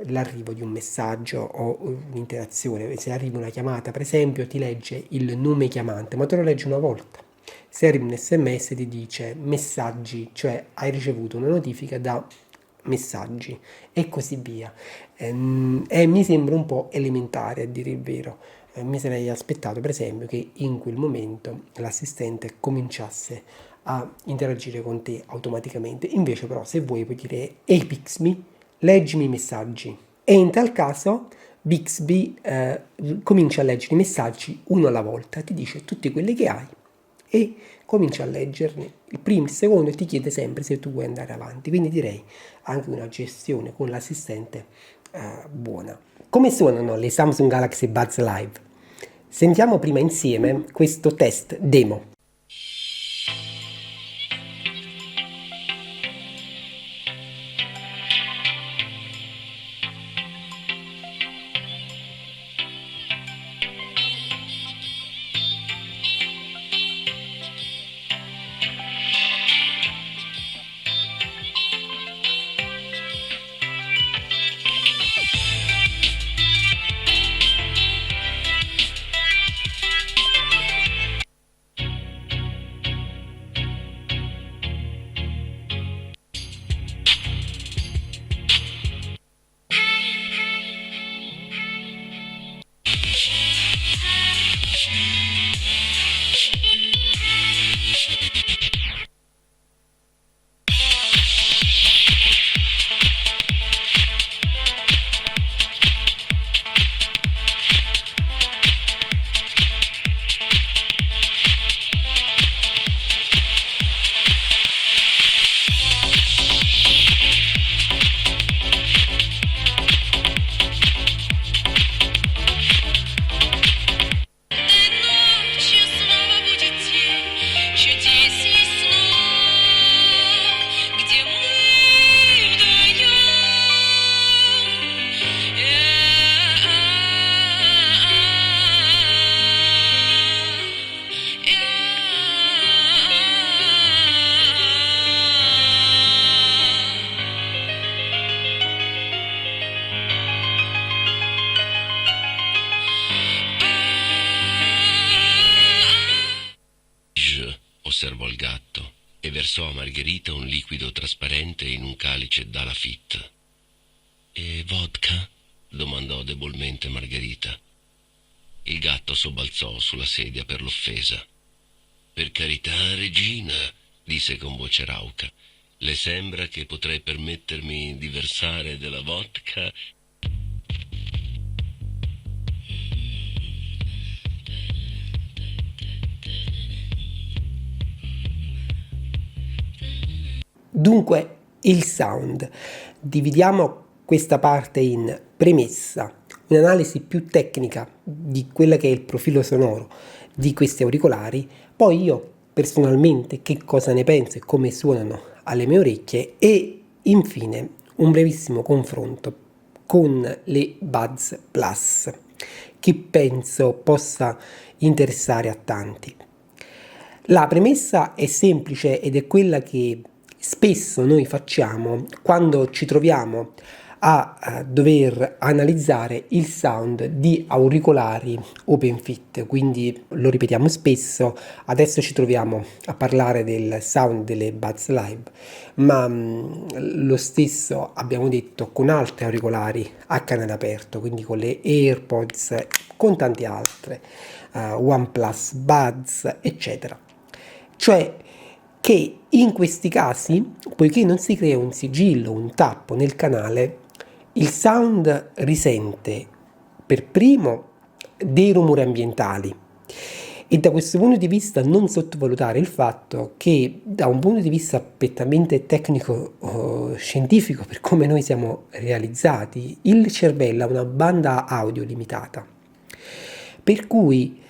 l'arrivo di un messaggio o un'interazione. Se arriva una chiamata, per esempio, ti legge il nome chiamante, ma te lo legge una volta. Se arriva un SMS ti dice messaggi, cioè hai ricevuto una notifica da messaggi e così via. E mi sembra un po' elementare, a dire il vero. Mi sarei aspettato, per esempio, che in quel momento l'assistente cominciasse a interagire con te automaticamente. Invece però se vuoi puoi dire ehi Bixby, leggimi i messaggi, e in tal caso Bixby comincia a leggere i messaggi uno alla volta, ti dice tutti quelli che hai e comincia a leggerne il primo, il secondo e ti chiede sempre se tu vuoi andare avanti. Quindi direi anche una gestione con l'assistente buona. Come suonano le Samsung Galaxy Buds Live? Sentiamo prima insieme questo test demo. Osservò il gatto e versò a Margherita un liquido trasparente in un calice da Lafitte. «E vodka?» domandò debolmente Margherita. Il gatto sobbalzò sulla sedia per l'offesa. «Per carità, regina», disse con voce rauca, «le sembra che potrei permettermi di versare della vodka?» Dunque il sound dividiamo questa parte in premessa, un'analisi più tecnica di quella che è il profilo sonoro di questi auricolari, poi io personalmente che cosa ne penso e come suonano alle mie orecchie e infine un brevissimo confronto con le Buds Plus che penso possa interessare a tanti. La premessa è semplice ed è quella che spesso noi facciamo quando ci troviamo a dover analizzare il sound di auricolari OpenFit, quindi lo ripetiamo spesso, adesso ci troviamo a parlare del sound delle Buds Live, ma lo stesso abbiamo detto con altri auricolari a canale aperto, quindi con le AirPods, con tante altre, OnePlus Buds, eccetera. Cioè che in questi casi, poiché non si crea un sigillo, un tappo nel canale, il sound risente per primo dei rumori ambientali e da questo punto di vista non sottovalutare il fatto che da un punto di vista prettamente tecnico scientifico, per come noi siamo realizzati, il cervello ha una banda audio limitata, per cui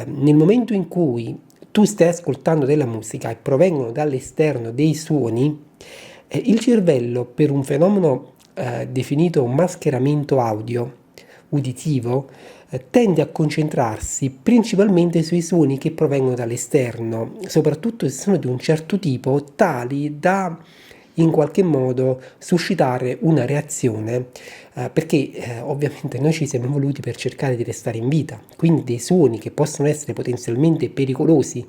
nel momento in cui tu stai ascoltando della musica e provengono dall'esterno dei suoni, il cervello, per un fenomeno definito mascheramento audio uditivo, tende a concentrarsi principalmente sui suoni che provengono dall'esterno, soprattutto se sono di un certo tipo, tali da in qualche modo suscitare una reazione, perché ovviamente noi ci siamo evoluti per cercare di restare in vita, quindi dei suoni che possono essere potenzialmente pericolosi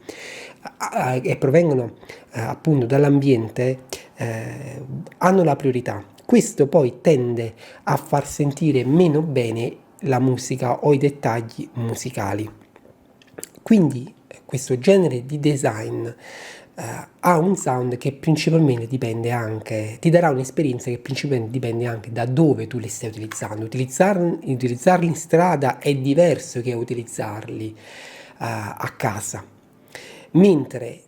e provengono appunto dall'ambiente hanno la priorità. Questo poi tende a far sentire meno bene la musica o i dettagli musicali. Quindi questo genere di design ha un sound che principalmente dipende anche, ti darà un'esperienza che principalmente dipende anche da dove tu li stai utilizzando. Utilizzarli in strada è diverso che utilizzarli a casa, mentre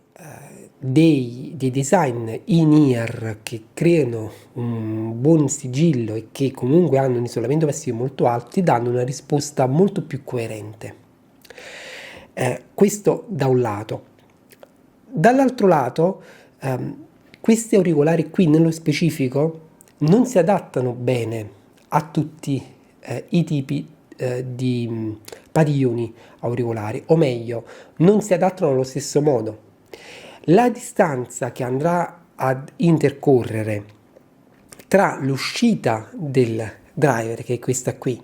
dei design in-ear che creano un buon sigillo e che comunque hanno un isolamento passivo molto alto ti danno una risposta molto più coerente. Questo da un lato. Dall'altro lato, questi auricolari qui nello specifico non si adattano bene a tutti i tipi di padiglioni auricolari, o meglio, non si adattano allo stesso modo. La distanza che andrà ad intercorrere tra l'uscita del driver, che è questa qui,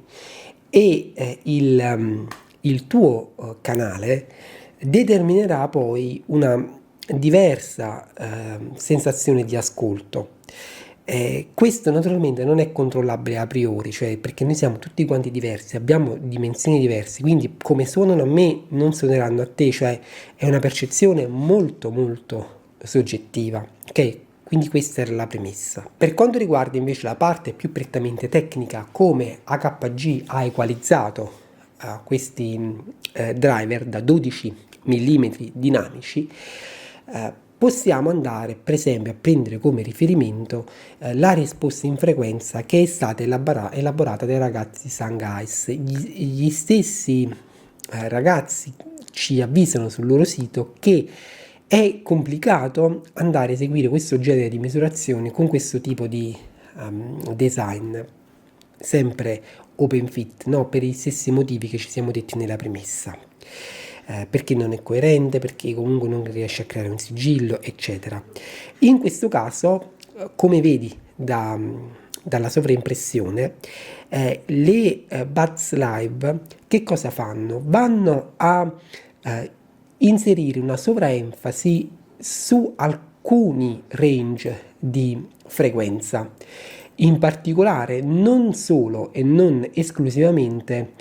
e il tuo canale determinerà poi una diversa sensazione di ascolto. Questo naturalmente non è controllabile a priori, cioè perché noi siamo tutti quanti diversi, abbiamo dimensioni diverse, quindi come suonano a me non suoneranno a te, cioè è una percezione molto molto soggettiva, ok? Quindi questa era la premessa. Per quanto riguarda invece la parte più prettamente tecnica, come AKG ha equalizzato questi driver da 12 mm dinamici, possiamo andare per esempio a prendere come riferimento la risposta in frequenza che è stata elaborata dai ragazzi Sunguys. Gli stessi ragazzi ci avvisano sul loro sito che è complicato andare a eseguire questo genere di misurazioni con questo tipo di design, sempre OpenFit, no? Per gli stessi motivi che ci siamo detti nella premessa. Perché non è coerente, perché comunque non riesce a creare un sigillo, eccetera. In questo caso, come vedi dalla sovraimpressione, le Buds Live che cosa fanno? Vanno a inserire una sovraenfasi su alcuni range di frequenza, in particolare non solo e non esclusivamente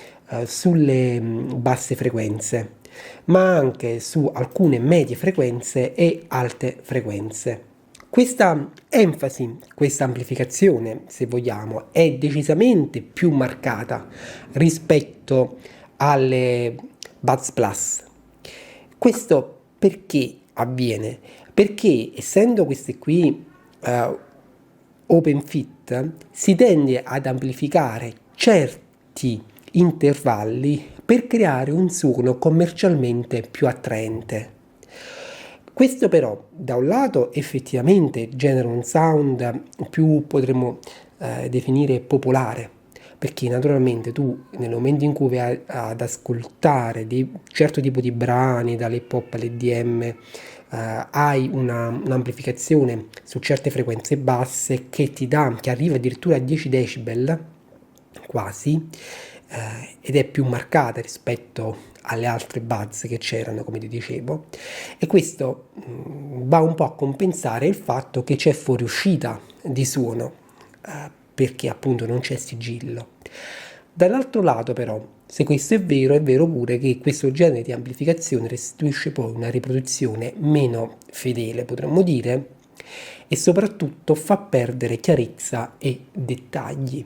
sulle basse frequenze, ma anche su alcune medie frequenze e alte frequenze. Questa enfasi, questa amplificazione, se vogliamo, è decisamente più marcata rispetto alle Buds Plus. Questo perché avviene? Perché essendo queste qui OpenFit bit si tende ad amplificare certi intervalli per creare un suono commercialmente più attraente. Questo però da un lato effettivamente genera un sound più potremmo definire popolare, perché naturalmente tu nel momento in cui vai ad ascoltare di certo tipo di brani, dall'hip hop all'EDM, hai un'amplificazione su certe frequenze basse che arriva addirittura a 10 decibel quasi, ed è più marcata rispetto alle altre buzz che c'erano, come ti dicevo, e questo va un po' a compensare il fatto che c'è fuoriuscita di suono, perché appunto non c'è sigillo. Dall'altro lato però, se questo è vero pure che questo genere di amplificazione restituisce poi una riproduzione meno fedele, potremmo dire, e soprattutto fa perdere chiarezza e dettagli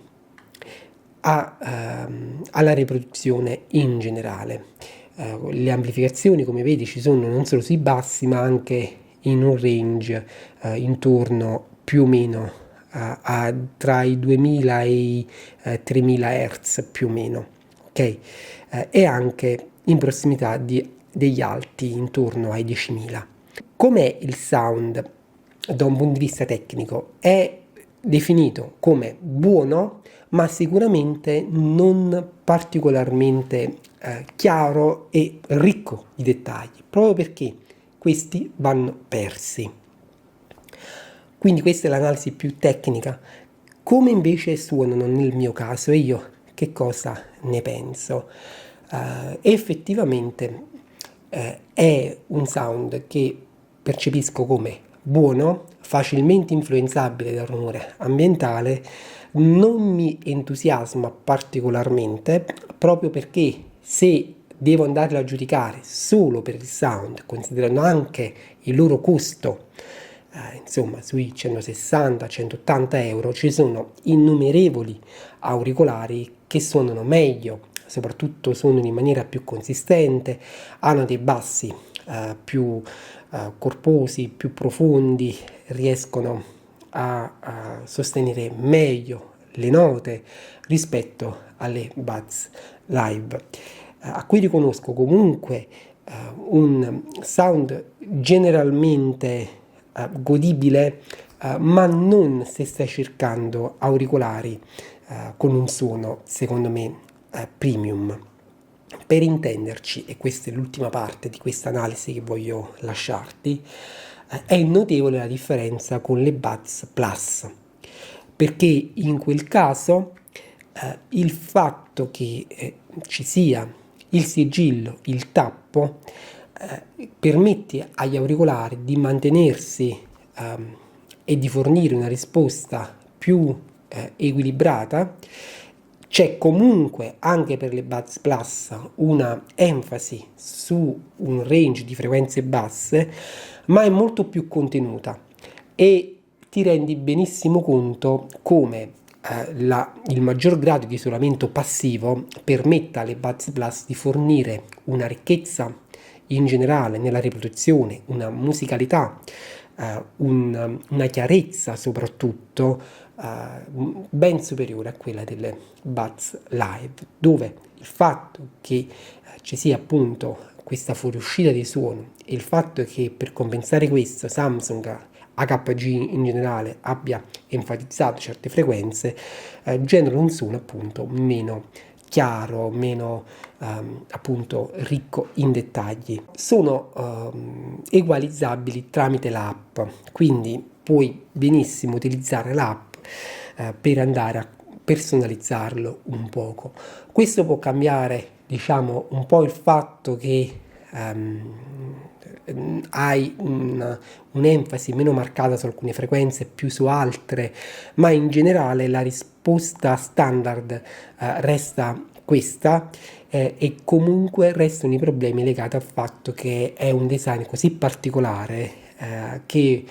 alla riproduzione in generale. Le amplificazioni, come vedi, ci sono non solo sui bassi ma anche in un range intorno più o meno tra i 2000 e i 3000 Hz più o meno, ok? E anche in prossimità degli alti intorno ai 10.000. Com'è il sound da un punto di vista tecnico? È definito come buono, ma sicuramente non particolarmente chiaro e ricco di dettagli, proprio perché questi vanno persi. Quindi questa è l'analisi più tecnica. Come invece suonano nel mio caso e io che cosa ne penso? Effettivamente è un sound che percepisco come buono, facilmente influenzabile dal rumore ambientale, non mi entusiasma particolarmente, proprio perché se devo andarlo a giudicare solo per il sound, considerando anche il loro costo, insomma sui 160-180 euro, ci sono innumerevoli auricolari che suonano meglio, soprattutto suonano in maniera più consistente, hanno dei bassi più corposi, più profondi, riescono a sostenere meglio le note rispetto alle Buds Live, a cui riconosco comunque un sound generalmente godibile, ma non se stai cercando auricolari con un suono secondo me premium. Per intenderci, e questa è l'ultima parte di questa analisi che voglio lasciarti, è notevole la differenza con le Buds Plus, perché in quel caso il fatto che ci sia il sigillo, il tappo, permette agli auricolari di mantenersi e di fornire una risposta più equilibrata. C'è comunque anche per le Buds Plus una enfasi su un range di frequenze basse, ma è molto più contenuta e ti rendi benissimo conto come il maggior grado di isolamento passivo permetta alle Buds Plus di fornire una ricchezza in generale nella riproduzione, una musicalità, una chiarezza soprattutto ben superiore a quella delle Buds Live, dove il fatto che ci sia appunto questa fuoriuscita di suono e il fatto che per compensare questo Samsung AKG in generale abbia enfatizzato certe frequenze generano un suono appunto meno chiaro, meno appunto ricco in dettagli. Sono equalizzabili tramite l'app, quindi puoi benissimo utilizzare l'app per andare a personalizzarlo un poco. Questo può cambiare, diciamo, un po' il fatto che hai un'enfasi meno marcata su alcune frequenze, più su altre, ma in generale la risposta standard resta questa, e comunque restano i problemi legati al fatto che è un design così particolare che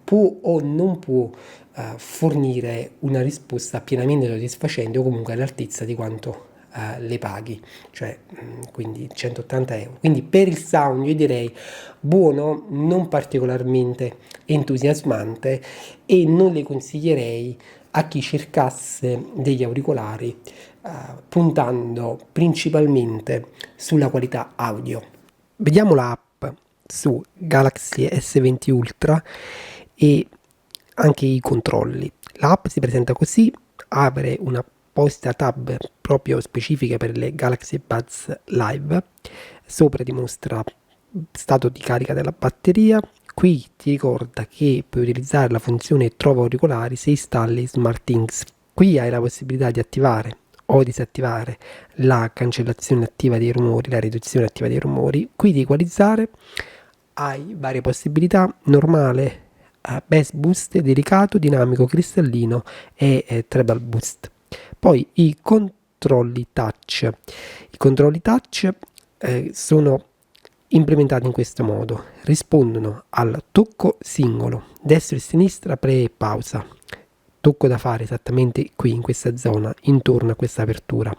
può o non può fornire una risposta pienamente soddisfacente o comunque all'altezza di quanto le paghi, cioè quindi 180 euro. Quindi per il sound io direi buono, non particolarmente entusiasmante, e non le consiglierei a chi cercasse degli auricolari puntando principalmente sulla qualità audio. Vediamo l'app su Galaxy S20 Ultra e anche i controlli. L'app si presenta così, apre una apposita tab proprio specifica per le Galaxy Buds Live, sopra dimostra stato di carica della batteria. Qui ti ricorda che puoi utilizzare la funzione Trova auricolari se installi SmartThings. Qui hai la possibilità di attivare o disattivare la cancellazione attiva dei rumori, la riduzione attiva dei rumori. Qui di equalizzare hai varie possibilità: normale, bass boost, delicato, dinamico, cristallino e treble boost. Poi i controlli touch. I controlli touch sono implementati in questo modo: rispondono al tocco singolo, destra e sinistra, pre e pausa. Tocco da fare esattamente qui in questa zona, intorno a questa apertura.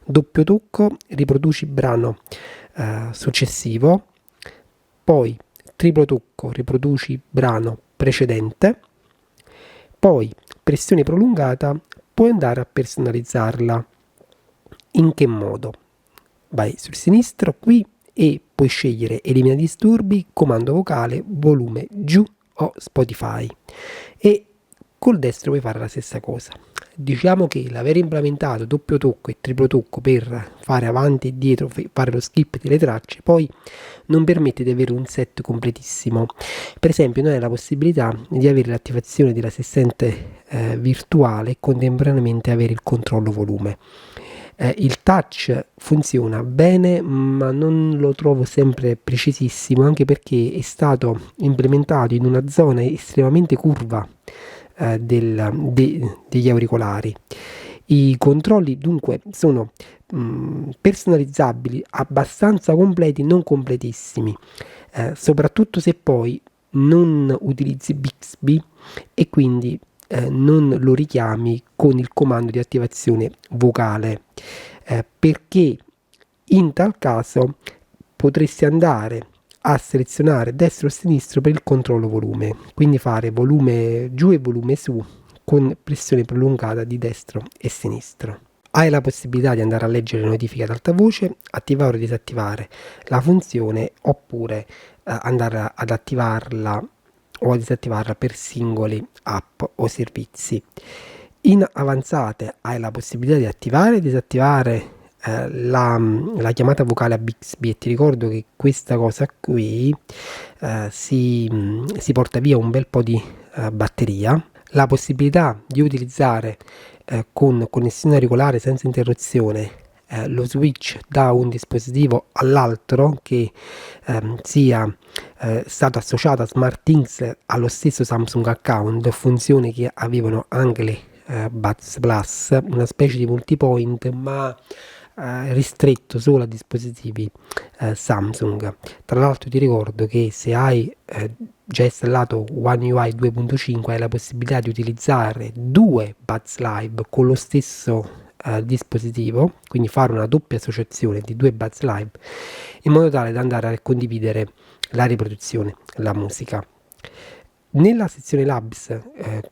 Doppio tocco, riproduci brano successivo. Poi triplo tocco, riproduci brano precedente. Poi pressione prolungata, puoi andare a personalizzarla. In che modo? Vai sul sinistro qui e puoi scegliere elimina disturbi, comando vocale, volume giù o Spotify, e col destro puoi fare la stessa cosa. Diciamo che l'aver implementato doppio tocco e triplo tocco per fare avanti e dietro, fare lo skip delle tracce, poi non permette di avere un set completissimo. Per esempio non hai la possibilità di avere l'attivazione dell'assistente virtuale e contemporaneamente avere il controllo volume. Il touch funziona bene, ma non lo trovo sempre precisissimo, anche perché è stato implementato in una zona estremamente curva degli auricolari. I controlli dunque sono personalizzabili, abbastanza completi, non completissimi, soprattutto se poi non utilizzi Bixby e quindi non lo richiami con il comando di attivazione vocale, perché in tal caso potresti andare a selezionare destro o sinistro per il controllo volume, quindi fare volume giù e volume su con pressione prolungata di destro e sinistro. Hai la possibilità di andare a leggere le notifiche ad alta voce, attivare o disattivare la funzione, oppure andare ad attivarla o a disattivarla per singoli app o servizi. In avanzate hai la possibilità di attivare e disattivare la chiamata vocale a Bixby, e ti ricordo che questa cosa qui si porta via un bel po' di batteria. La possibilità di utilizzare con connessione auricolare senza interruzione lo switch da un dispositivo all'altro che sia stato associato a SmartThings allo stesso Samsung account, funzione che avevano anche le Buds Plus, una specie di multipoint ma ristretto solo a dispositivi Samsung. Tra l'altro ti ricordo che se hai già installato One UI 2.5 hai la possibilità di utilizzare due Buds Live con lo stesso dispositivo, quindi fare una doppia associazione di due Buds Live in modo tale da andare a condividere la riproduzione, la musica. Nella sezione Labs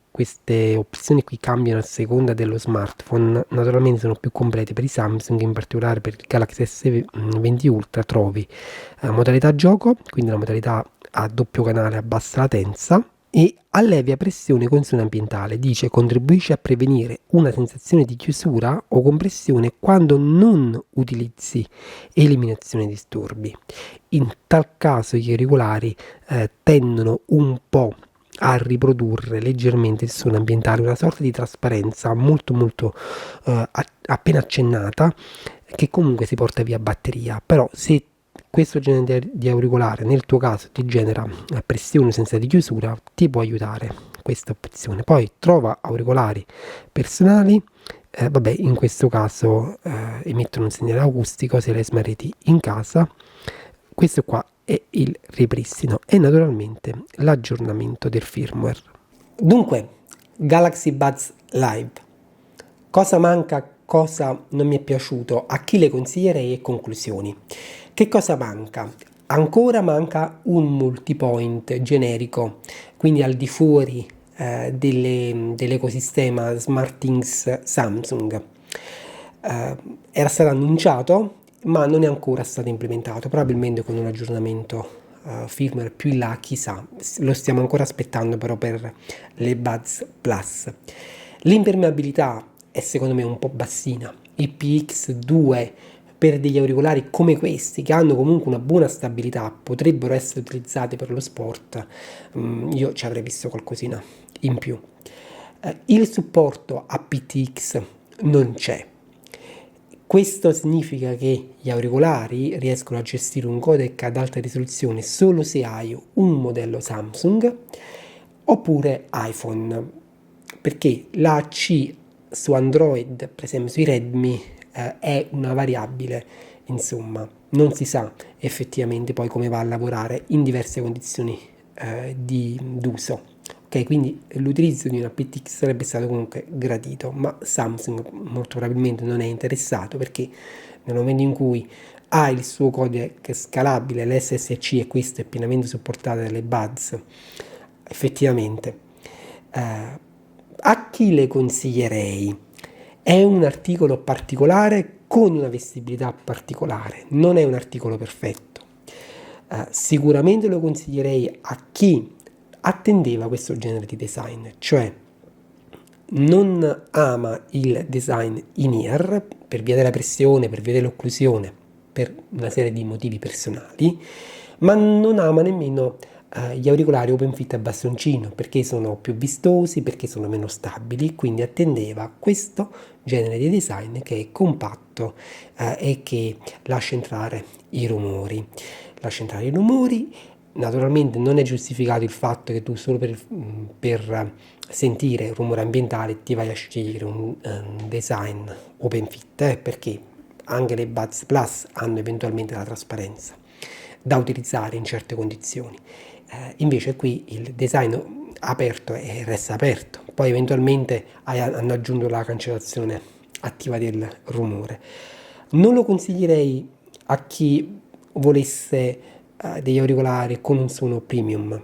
queste opzioni qui cambiano a seconda dello smartphone, naturalmente sono più complete per i Samsung, in particolare per il Galaxy S20 Ultra trovi modalità gioco, quindi la modalità a doppio canale a bassa latenza, e allevia pressione con suono ambientale. Dice contribuisce a prevenire una sensazione di chiusura o compressione quando non utilizzi eliminazione disturbi. In tal caso gli auricolari tendono un po' a riprodurre leggermente il suono ambientale, una sorta di trasparenza molto appena accennata, che comunque si porta via batteria. Però se questo genere di auricolare nel tuo caso ti genera pressione senza di chiusura, ti può aiutare questa opzione. Poi trova auricolari personali, in questo caso emettono un segnale acustico se le smarriti in casa. Questo qua è il ripristino e naturalmente l'aggiornamento del firmware. Dunque, Galaxy Buds Live, cosa manca, cosa non mi è piaciuto, a chi le consiglierei e conclusioni. Che cosa manca? Ancora manca un multipoint generico, quindi al di fuori dell'ecosistema SmartThings Samsung. Era stato annunciato, ma non è ancora stato implementato, probabilmente con un aggiornamento firmware più in là, chissà, lo stiamo ancora aspettando però per le Buds Plus. L'impermeabilità è secondo me un po' bassina, IPX2 per degli auricolari come questi che hanno comunque una buona stabilità, potrebbero essere utilizzati per lo sport, io ci avrei visto qualcosina in più. Il supporto aptX non c'è. Questo significa che gli auricolari riescono a gestire un codec ad alta risoluzione solo se hai un modello Samsung oppure iPhone, perché l'AC su Android, per esempio sui Redmi, è una variabile, insomma, non si sa effettivamente poi come va a lavorare in diverse condizioni d'uso. Ok, quindi l'utilizzo di una PTX sarebbe stato comunque gradito, ma Samsung molto probabilmente non è interessato, perché nel momento in cui ha il suo codec scalabile, l'SSC, e questo è pienamente supportato dalle Buds, effettivamente a chi le consiglierei? È un articolo particolare con una vestibilità particolare, non è un articolo perfetto. Sicuramente lo consiglierei a chi attendeva questo genere di design, cioè non ama il design in ear per via della pressione, per via dell'occlusione, per una serie di motivi personali, ma non ama nemmeno gli auricolari open fit a bastoncino, perché sono più vistosi, perché sono meno stabili, quindi attendeva questo genere di design che è compatto e che lascia entrare i rumori. Naturalmente non è giustificato il fatto che tu solo per sentire rumore ambientale ti vai a scegliere un design open fit, perché anche le Buds Plus hanno eventualmente la trasparenza da utilizzare in certe condizioni. Invece qui il design aperto e resta aperto, poi eventualmente hanno aggiunto la cancellazione attiva del rumore. Non lo consiglierei a chi volesse degli auricolari con un suono premium.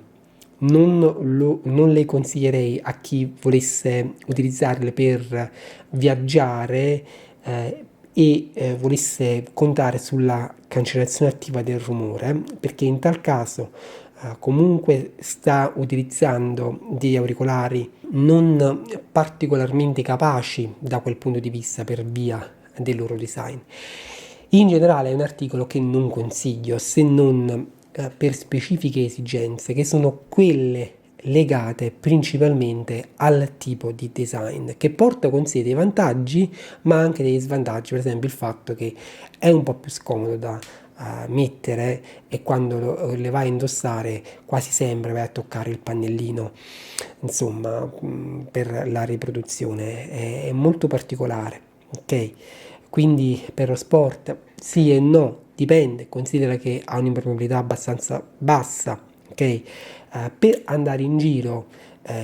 Non le consiglierei a chi volesse utilizzarle per viaggiare volesse contare sulla cancellazione attiva del rumore, perché in tal caso comunque sta utilizzando degli auricolari non particolarmente capaci da quel punto di vista per via del loro design. In generale è un articolo che non consiglio, se non per specifiche esigenze, che sono quelle legate principalmente al tipo di design, che porta con sé dei vantaggi ma anche degli svantaggi, per esempio il fatto che è un po' più scomodo da mettere, e quando le vai a indossare quasi sempre vai a toccare il pannellino, insomma, per la riproduzione è molto particolare, ok? Quindi per lo sport sì e no, dipende, considera che ha un'impermeabilità abbastanza bassa, ok? Per andare in giro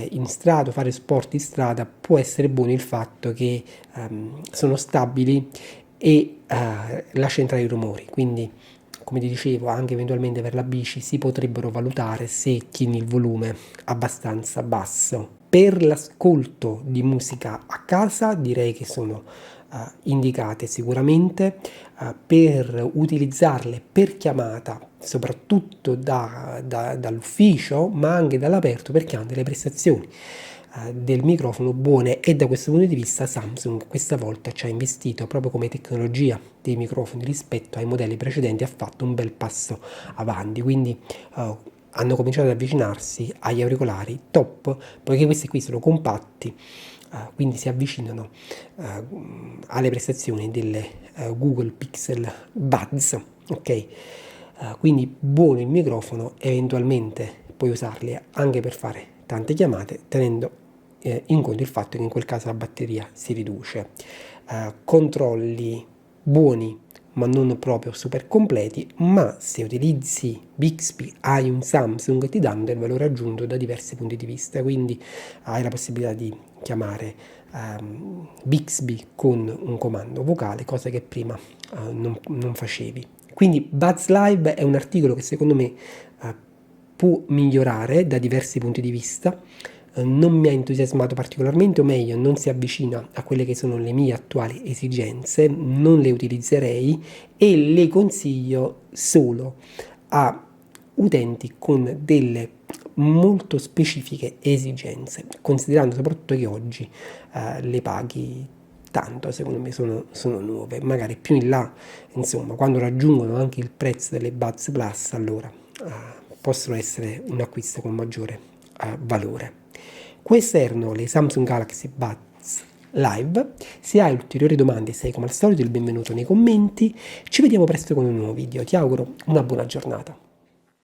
in strada, fare sport in strada, può essere buono il fatto che sono stabili e lascia entrare i rumori, quindi come ti dicevo anche eventualmente per la bici si potrebbero valutare se tieni il volume abbastanza basso. Per l'ascolto di musica a casa direi che sono indicate sicuramente, per utilizzarle per chiamata soprattutto dall'ufficio ma anche dall'aperto, perché hanno delle prestazioni del microfono buone, e da questo punto di vista Samsung questa volta ci ha investito proprio come tecnologia dei microfoni rispetto ai modelli precedenti, ha fatto un bel passo avanti, quindi hanno cominciato ad avvicinarsi agli auricolari top, poiché questi qui sono compatti, quindi si avvicinano alle prestazioni delle Google Pixel Buds, ok? Quindi buono il microfono, eventualmente puoi usarli anche per fare tante chiamate, tenendo in conto il fatto che in quel caso la batteria si riduce. Controlli buoni ma non proprio super completi, ma se utilizzi Bixby, hai un Samsung, ti danno del valore aggiunto da diversi punti di vista, quindi hai la possibilità di chiamare Bixby con un comando vocale, cosa che prima non facevi. Quindi Buds Live è un articolo che secondo me può migliorare da diversi punti di vista, non mi ha entusiasmato particolarmente, o meglio, non si avvicina a quelle che sono le mie attuali esigenze, non le utilizzerei e le consiglio solo a utenti con delle molto specifiche esigenze, considerando soprattutto che oggi le paghi tanto, secondo me sono nuove, magari più in là, insomma, quando raggiungono anche il prezzo delle Buds Plus, allora possono essere un acquisto con maggiore valore. Queste erano le Samsung Galaxy Buds Live. Se hai ulteriori domande, sei come al solito il benvenuto nei commenti. Ci vediamo presto con un nuovo video. Ti auguro una buona giornata.